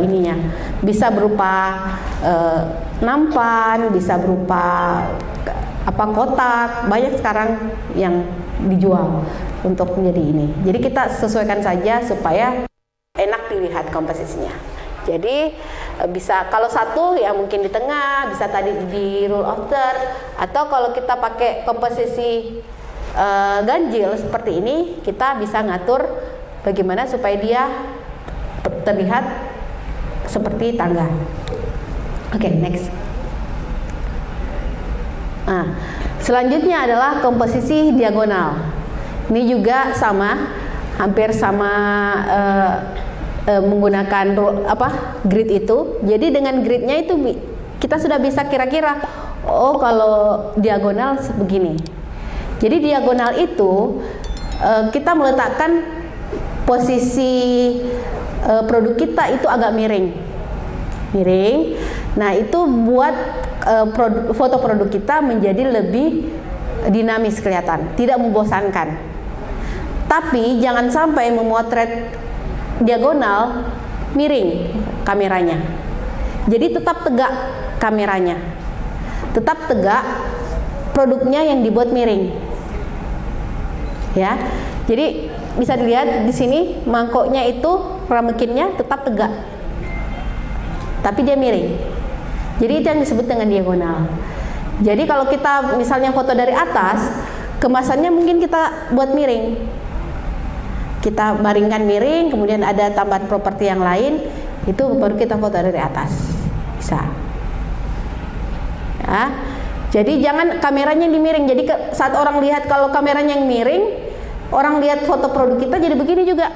ininya, bisa berupa nampan, bisa berupa kotak, banyak sekarang yang dijual untuk menjadi ini. Jadi kita sesuaikan saja supaya enak dilihat komposisinya. Jadi bisa kalau satu ya mungkin di tengah, bisa tadi di rule of third, atau kalau kita pakai komposisi ganjil seperti ini, kita bisa ngatur bagaimana supaya dia terlihat seperti tangga. Oke, next. Nah, selanjutnya adalah komposisi diagonal. Ini juga sama, hampir sama menggunakan grid itu. Jadi dengan gridnya itu kita sudah bisa kira-kira, oh kalau diagonal sebegini. Jadi diagonal itu kita meletakkan posisi produk kita itu agak miring. Nah itu buat foto produk kita menjadi lebih dinamis kelihatan, tidak membosankan. Tapi jangan sampai memotret diagonal miring kameranya. Jadi tetap tegak kameranya, tetap tegak produknya yang dibuat miring. Ya, jadi bisa dilihat di sini mangkoknya itu ramekinnya tetap tegak, tapi dia miring. Jadi itu yang disebut dengan diagonal. Jadi kalau kita misalnya foto dari atas, kemasannya mungkin kita buat miring. Kita baringkan miring, kemudian ada tambahan properti yang lain, itu baru kita foto dari atas. Bisa. Ya. Jadi jangan kameranya dimiring. Jadi saat orang lihat kalau kameranya yang miring, orang lihat foto produk kita jadi begini juga.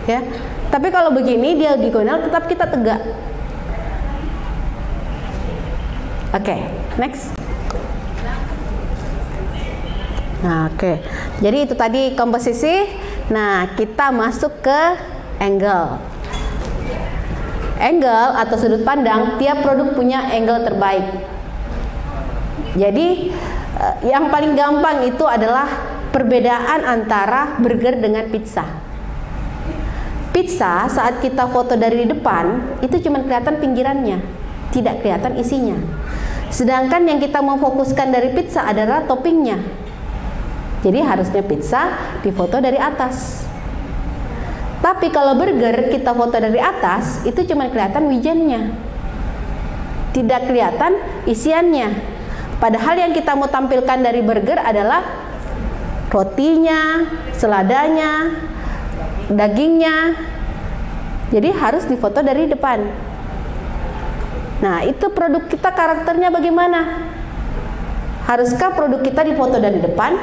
Ya. Tapi kalau begini dia diagonal, tetap kita tegak. Oke, next. Nah, oke. Jadi itu tadi komposisi. Nah, kita masuk ke angle. Angle atau sudut pandang, tiap produk punya angle terbaik. Jadi yang paling gampang itu adalah perbedaan antara burger dengan pizza. Pizza saat kita foto dari depan itu cuma kelihatan pinggirannya, tidak kelihatan isinya. Sedangkan yang kita mau fokuskan dari pizza adalah toppingnya. Jadi harusnya pizza difoto dari atas. Tapi kalau burger kita foto dari atas, itu cuma kelihatan wijennya, tidak kelihatan isiannya. Padahal yang kita mau tampilkan dari burger adalah rotinya, seladanya, dagingnya. Jadi harus difoto dari depan. Nah, itu produk kita karakternya bagaimana? Haruskah produk kita difoto dari depan?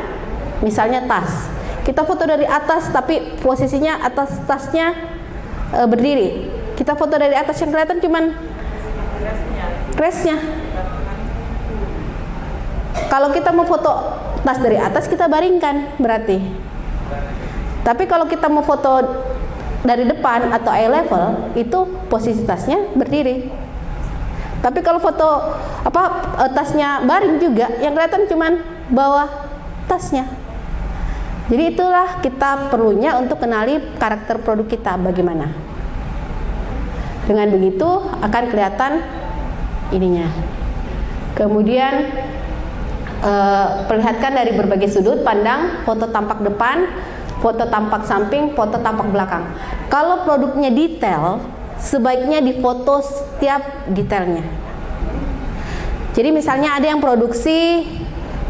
Misalnya tas, kita foto dari atas tapi posisinya atas tasnya berdiri. Kita foto dari atas yang kelihatan cuman crestnya. Kalau kita mau foto tas dari atas, kita baringkan berarti. Tapi kalau kita mau foto dari depan atau eye level, itu posisi tasnya berdiri. Tapi kalau foto tasnya baring juga, yang kelihatan cuman bawah tasnya. Jadi itulah kita perlunya untuk kenali karakter produk kita bagaimana. Dengan begitu akan kelihatan ininya. Kemudian perlihatkan dari berbagai sudut pandang, foto tampak depan, foto tampak samping, foto tampak belakang. Kalau produknya detail, sebaiknya difoto setiap detailnya. Jadi misalnya ada yang produksi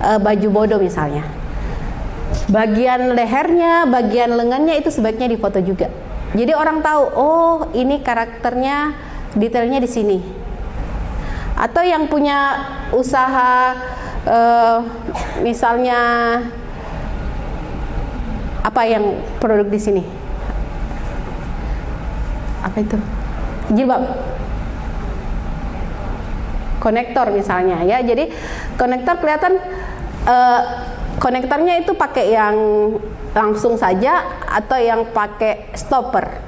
baju bodo misalnya, bagian lehernya, bagian lengannya itu sebaiknya difoto juga. Jadi orang tahu, oh ini karakternya, detailnya di sini. Atau yang punya usaha misalnya apa yang produk di sini? Apa itu? Jilbab. Konektor misalnya ya. Jadi konektor kelihatan konektornya itu pakai yang langsung saja atau yang pakai stopper.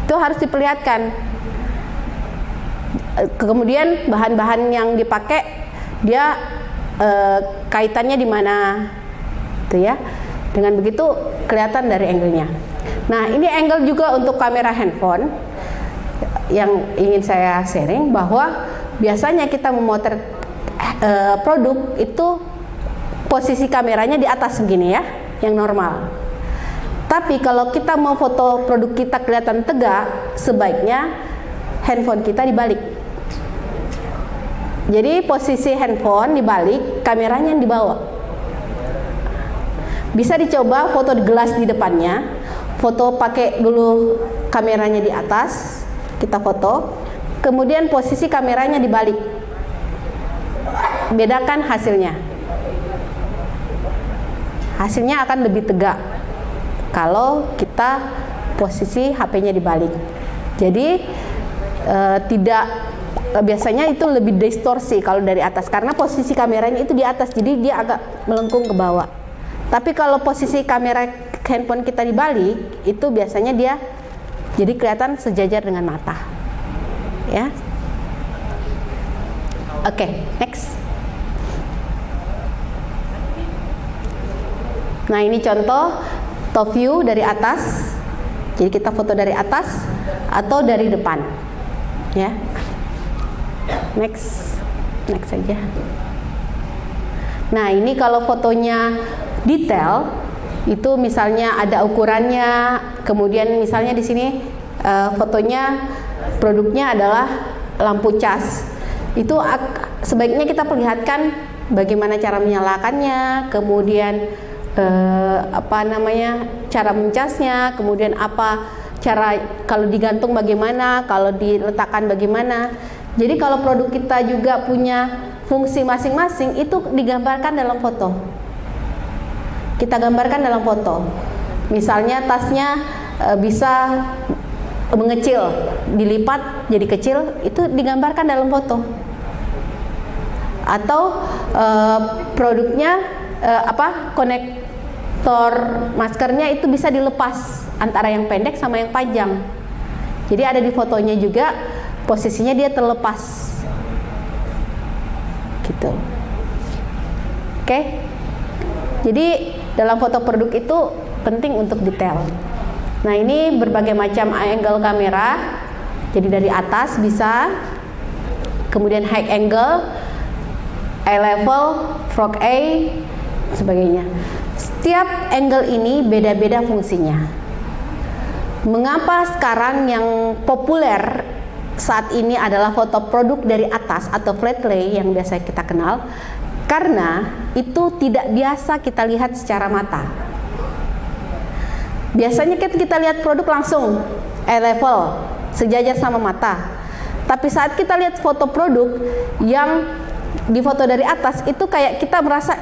Itu harus diperlihatkan. Kemudian bahan-bahan yang dipakai dia kaitannya di mana, itu ya. Dengan begitu kelihatan dari angle-nya. Nah, ini angle juga untuk kamera handphone yang ingin saya sharing, bahwa biasanya kita memotret produk itu posisi kameranya di atas begini ya, yang normal. Tapi kalau kita mau foto produk kita kelihatan tegak, sebaiknya handphone kita dibalik. Jadi posisi handphone dibalik, kameranya yang dibawa. Bisa dicoba foto gelas di depannya, foto pakai dulu kameranya di atas, kita foto, kemudian posisi kameranya dibalik. Bedakan hasilnya. Hasilnya akan lebih tegak kalau kita posisi HP-nya dibalik. Jadi biasanya itu lebih distorsi kalau dari atas karena posisi kameranya itu di atas, jadi dia agak melengkung ke bawah. Tapi kalau posisi kamera handphone kita dibalik, itu biasanya dia jadi kelihatan sejajar dengan mata. Ya. Oke, next. Nah, ini contoh top view dari atas. Jadi kita foto dari atas atau dari depan. Ya. Next saja. Nah, ini kalau fotonya detail, itu misalnya ada ukurannya, kemudian misalnya di sini fotonya produknya adalah lampu cas. Itu sebaiknya kita perlihatkan bagaimana cara menyalakannya, kemudian cara mencasnya, kemudian apa cara kalau digantung bagaimana, kalau diletakkan bagaimana. Jadi kalau produk kita juga punya fungsi masing-masing, itu digambarkan dalam foto. Kita gambarkan dalam foto. Misalnya tasnya bisa mengecil, dilipat jadi kecil, itu digambarkan dalam foto. Atau produknya konektor maskernya itu bisa dilepas antara yang pendek sama yang panjang. Jadi ada di fotonya juga posisinya dia terlepas. Gitu. Oke. Jadi dalam foto produk itu penting untuk detail. Nah, ini berbagai macam angle kamera. Jadi dari atas bisa, kemudian high angle, eye level, frog eye, sebagainya. Setiap angle ini beda-beda fungsinya. Mengapa sekarang yang populer saat ini adalah foto produk dari atas atau flat lay yang biasa kita kenal? Karena itu tidak biasa kita lihat secara mata. Biasanya kita lihat produk langsung eye level, sejajar sama mata. Tapi saat kita lihat foto produk yang difoto dari atas, itu kayak kita merasa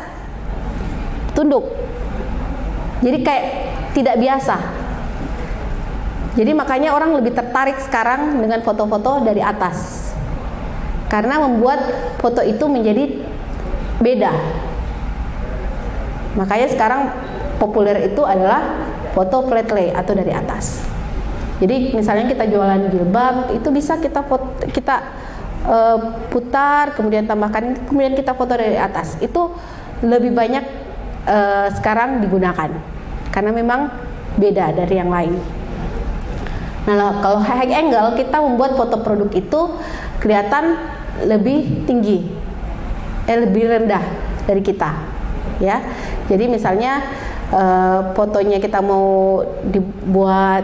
tunduk. Jadi kayak tidak biasa. Jadi makanya orang lebih tertarik sekarang dengan foto-foto dari atas. Karena membuat foto itu menjadi beda. Makanya sekarang populer itu adalah foto flat lay atau dari atas. Jadi misalnya kita jualan jilbab, itu bisa kita putar, kemudian tambahkan, kemudian kita foto dari atas. Itu lebih banyak sekarang digunakan karena memang beda dari yang lain. Nah, kalau high angle kita membuat foto produk itu kelihatan lebih tinggi, lebih rendah dari kita, ya. Jadi misalnya fotonya kita mau dibuat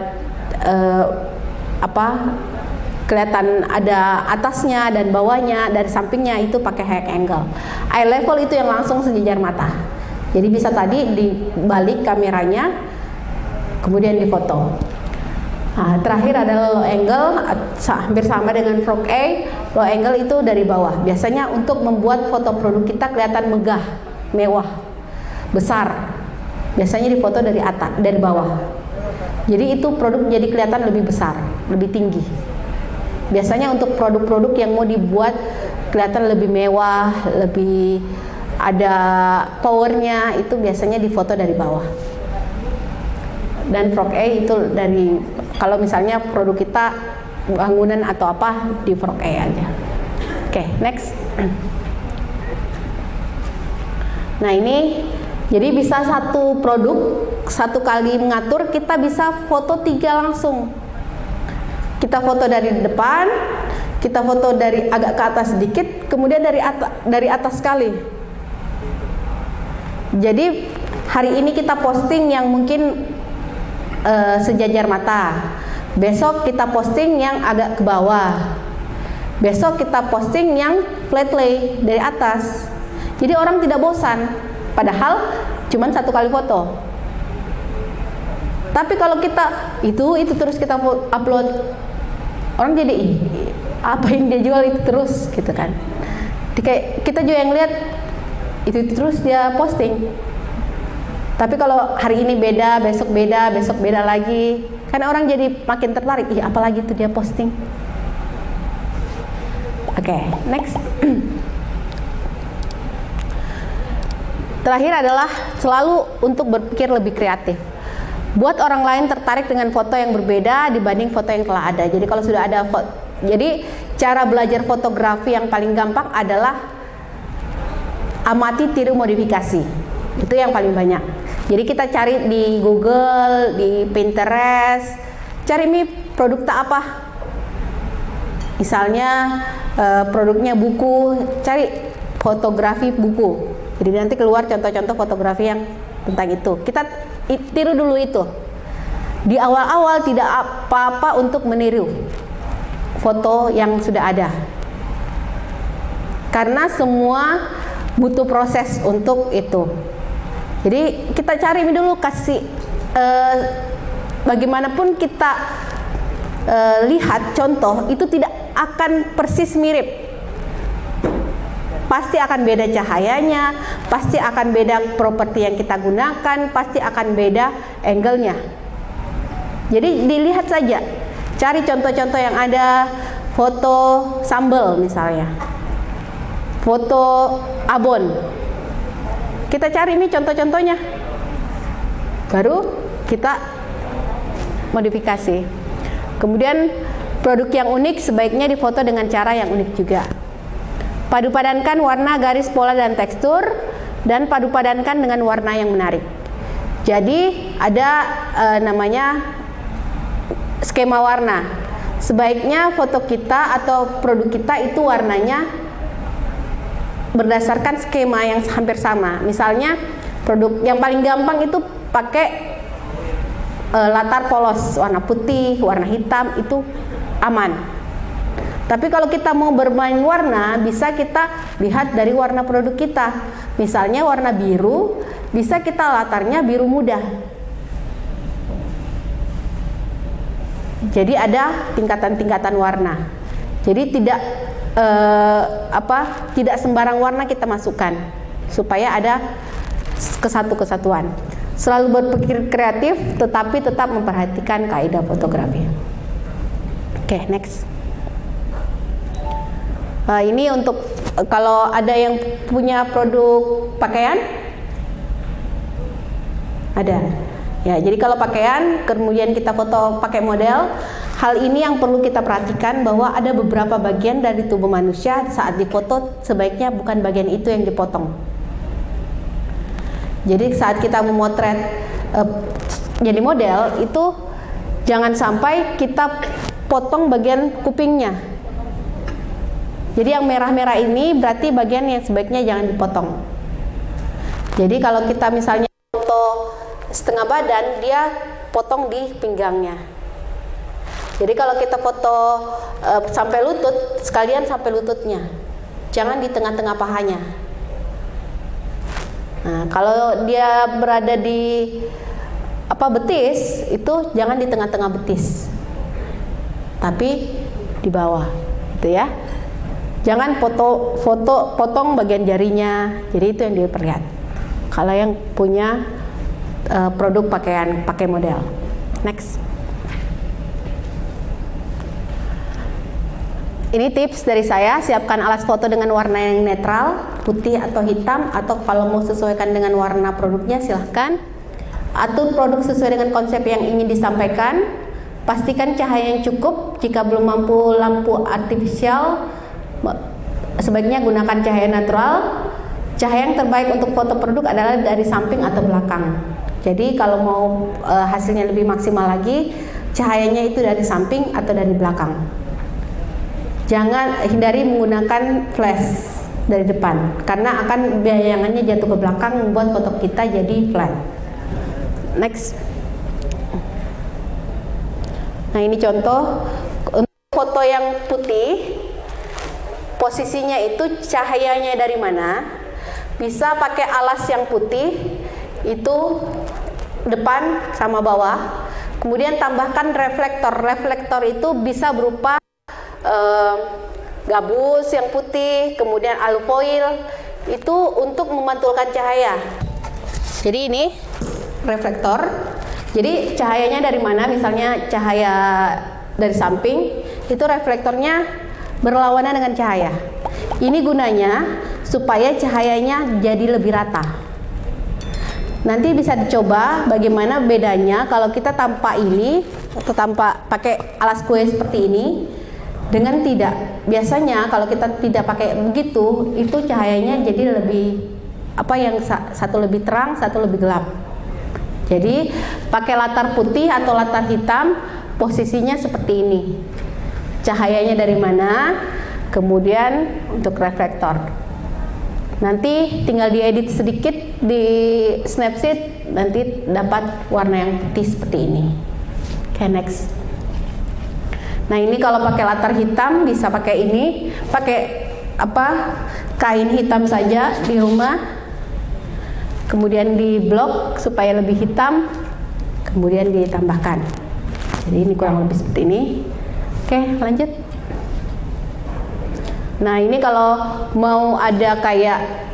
kelihatan ada atasnya dan bawahnya, dari sampingnya, itu pakai high angle. Eye level itu yang langsung sejajar mata. Jadi bisa tadi dibalik kameranya, kemudian difoto. Nah, terakhir adalah low angle, hampir sama dengan frog eye. Low angle itu dari bawah. Biasanya untuk membuat foto produk kita kelihatan megah, mewah, besar. Biasanya difoto dari atas, dari bawah. Jadi itu produk menjadi kelihatan lebih besar, lebih tinggi. Biasanya untuk produk-produk yang mau dibuat kelihatan lebih mewah, lebih ada powernya, itu biasanya difoto dari bawah. Dan frog eye itu dari, kalau misalnya produk kita bangunan atau apa, di frog eye aja. Oke, next. Nah, ini jadi bisa satu produk, satu kali mengatur, kita bisa foto 3 langsung. Kita foto dari depan, kita foto dari agak ke atas sedikit, kemudian dari atas sekali. Jadi hari ini kita posting yang mungkin sejajar mata. Besok kita posting yang agak ke bawah. Besok kita posting yang flat lay dari atas. Jadi orang tidak bosan. Padahal cuman 1 kali foto. Tapi kalau kita itu terus kita upload, orang jadi apa yang dia jual itu terus gitu kan. Kayak kita juga yang lihat itu terus dia posting. Tapi kalau hari ini beda, besok beda lagi, kan orang jadi makin tertarik. Apalagi itu dia posting. Oke, next. Terakhir adalah selalu untuk berpikir lebih kreatif. Buat orang lain tertarik dengan foto yang berbeda dibanding foto yang telah ada. Jadi kalau sudah ada jadi cara belajar fotografi yang paling gampang adalah amati, tiru, modifikasi. Itu yang paling banyak. Jadi kita cari di Google, di Pinterest, cari ini produk tak apa. Misalnya produknya buku, cari fotografi buku. Jadi nanti keluar contoh-contoh fotografi yang tentang itu. Kita tiru dulu itu. Di awal-awal tidak apa-apa untuk meniru foto yang sudah ada. Karena semua butuh proses untuk itu. Jadi kita cari dulu, kasih bagaimanapun kita lihat contoh itu tidak akan persis mirip. Pasti akan beda cahayanya, pasti akan beda properti yang kita gunakan, pasti akan beda angle-nya. Jadi dilihat saja, cari contoh-contoh yang ada, foto sambal misalnya, foto abon. Kita cari ini contoh-contohnya, baru kita modifikasi. Kemudian produk yang unik sebaiknya difoto dengan cara yang unik juga. Padu-padankan warna, garis, pola, dan tekstur, dan padu-padankan dengan warna yang menarik. Jadi ada namanya skema warna. Sebaiknya foto kita atau produk kita itu warnanya berdasarkan skema yang hampir sama. Misalnya produk yang paling gampang itu pakai latar polos, warna putih, warna hitam, itu aman. Tapi kalau kita mau bermain warna, bisa kita lihat dari warna produk kita. Misalnya warna biru, bisa kita latarnya biru muda. Jadi ada tingkatan-tingkatan warna. Jadi tidak sembarang warna kita masukkan, supaya ada kesatuan. Selalu berpikir kreatif, tetapi tetap memperhatikan kaidah fotografi. Oke, next. Ini untuk kalau ada yang punya produk pakaian, ada. Ya, jadi kalau pakaian, kemudian kita foto pakai model, hal ini yang perlu kita perhatikan bahwa ada beberapa bagian dari tubuh manusia saat difoto sebaiknya bukan bagian itu yang dipotong. Jadi saat kita memotret jadi model itu jangan sampai kita potong bagian kupingnya. Jadi yang merah-merah ini berarti bagian yang sebaiknya jangan dipotong. Jadi kalau kita misalnya foto setengah badan, dia potong di pinggangnya. Jadi kalau kita foto sampai lutut, sekalian sampai lututnya. Jangan di tengah-tengah pahanya. Nah, kalau dia berada di betis, itu jangan di tengah-tengah betis. Tapi di bawah, gitu ya. Jangan potong bagian jarinya, jadi itu yang diperlihat. Kalau yang punya produk pakaian pakai model. Next. Ini tips dari saya, siapkan alas foto dengan warna yang netral, putih atau hitam, atau kalau mau sesuaikan dengan warna produknya silahkan. Atur produk sesuai dengan konsep yang ingin disampaikan. Pastikan cahaya yang cukup, jika belum mampu lampu artifisial, sebaiknya gunakan cahaya natural. Cahaya yang terbaik untuk foto produk adalah dari samping atau belakang. Jadi kalau mau hasilnya lebih maksimal lagi, cahayanya itu dari samping atau dari belakang. Jangan hindari menggunakan flash dari depan, karena akan bayangannya jatuh ke belakang, membuat foto kita jadi flat. Next. Nah, ini contoh untuk foto yang putih, posisinya itu cahayanya dari mana? Bisa pakai alas yang putih, itu depan sama bawah. Kemudian tambahkan reflektor. Reflektor itu bisa berupa gabus yang putih, kemudian alufoil, itu untuk memantulkan cahaya. Jadi ini reflektor. Jadi cahayanya dari mana? Misalnya cahaya dari samping, itu reflektornya berlawanan dengan cahaya. Ini gunanya supaya cahayanya jadi lebih rata. Nanti bisa dicoba bagaimana bedanya kalau kita tanpa ini atau tanpa pakai alas kue seperti ini dengan tidak. Biasanya kalau kita tidak pakai begitu, itu cahayanya jadi lebih yang satu lebih terang, satu lebih gelap. Jadi pakai latar putih atau latar hitam, posisinya seperti ini. Cahayanya dari mana? Kemudian untuk reflektor. Nanti tinggal diedit sedikit di Snapseed, nanti dapat warna yang putih seperti ini. Oke, next. Nah, ini kalau pakai latar hitam bisa pakai ini, pakai kain hitam saja di rumah, kemudian di blok supaya lebih hitam, kemudian ditambahkan. Jadi ini kurang lebih seperti ini. Oke, lanjut. Nah, ini kalau mau ada kayak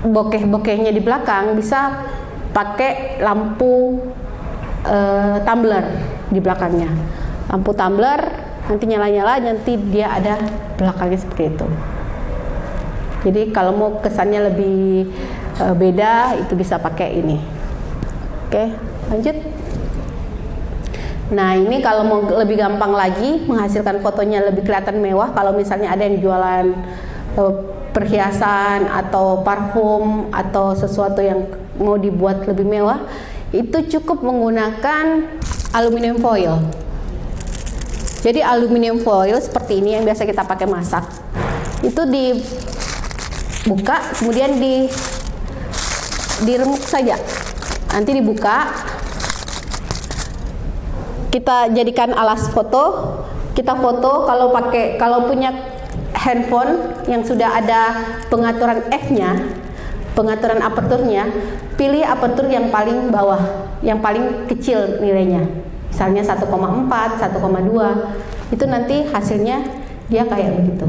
bokeh-bokehnya di belakang, bisa pakai lampu tumbler di belakangnya. Lampu tumbler nanti nyala-nyala, nanti dia ada belakangnya seperti itu. Jadi kalau mau kesannya lebih beda, itu bisa pakai ini. Oke, lanjut. Nah, ini kalau mau lebih gampang lagi menghasilkan fotonya lebih kelihatan mewah, kalau misalnya ada yang jualan perhiasan atau parfum atau sesuatu yang mau dibuat lebih mewah, itu cukup menggunakan aluminium foil. Jadi aluminium foil seperti ini yang biasa kita pakai masak, itu dibuka, kemudian diremuk saja. Nanti dibuka, kita jadikan alas foto, kita foto. Kalau punya handphone yang sudah ada pengaturan f-nya, pengaturan aperturnya, pilih apertur yang paling bawah, yang paling kecil nilainya, misalnya 1,4, 1,2, itu nanti hasilnya dia kayak begitu.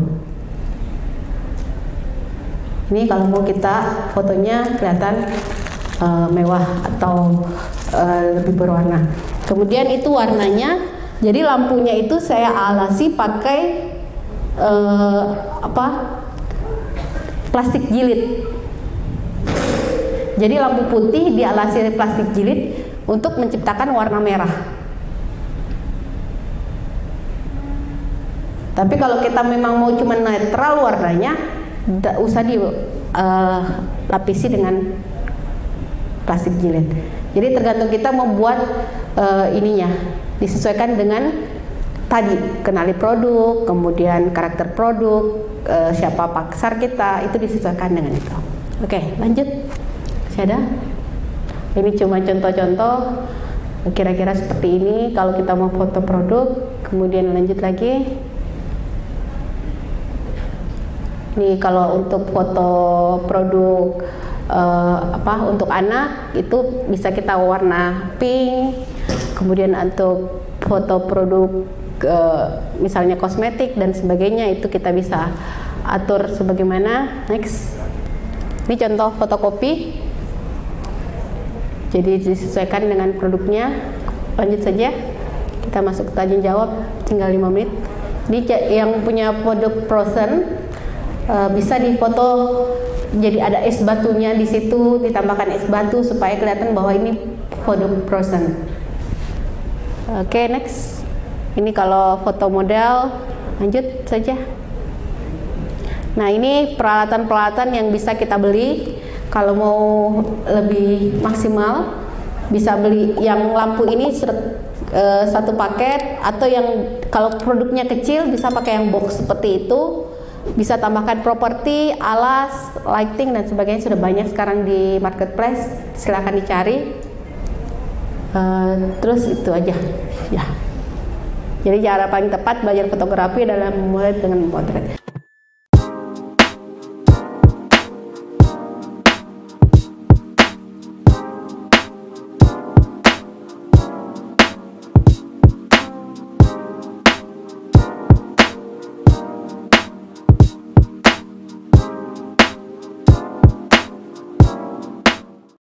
Ini kalau mau kita fotonya kelihatan mewah atau lebih berwarna. Kemudian itu warnanya, jadi lampunya itu saya alasi pakai plastik jilid. Jadi lampu putih dialasi plastik jilid untuk menciptakan warna merah. Tapi kalau kita memang mau cuma netral warnanya, tidak usah dilapisi dengan plastik jilid. Jadi tergantung kita membuat ininya, disesuaikan dengan tadi, kenali produk, kemudian karakter produk, siapa pasar kita, itu disesuaikan dengan itu. Oke, lanjut. Ada? Ini cuma contoh-contoh kira-kira seperti ini kalau kita mau foto produk. Kemudian lanjut lagi. Ini kalau untuk foto produk untuk anak itu bisa kita warna pink. Kemudian untuk foto produk misalnya kosmetik dan sebagainya, itu kita bisa atur sebagaimana. Next. Ini contoh fotokopi. Jadi disesuaikan dengan produknya. Lanjut saja. Kita masuk ke tanya jawab, tinggal 5 menit. Ini yang punya produk frozen bisa difoto, jadi ada es batunya di situ, ditambahkan es batu supaya kelihatan bahwa ini produk frozen. Oke, next. Ini kalau foto model, lanjut saja. Nah, ini peralatan-peralatan yang bisa kita beli. Kalau mau lebih maksimal, bisa beli yang lampu ini satu paket, atau yang kalau produknya kecil bisa pakai yang box seperti itu. Bisa tambahkan properti, alas, lighting dan sebagainya, sudah banyak sekarang di marketplace. Silahkan dicari. Terus itu aja. Ya. Jadi cara paling tepat belajar fotografi adalah memulai dengan memotret.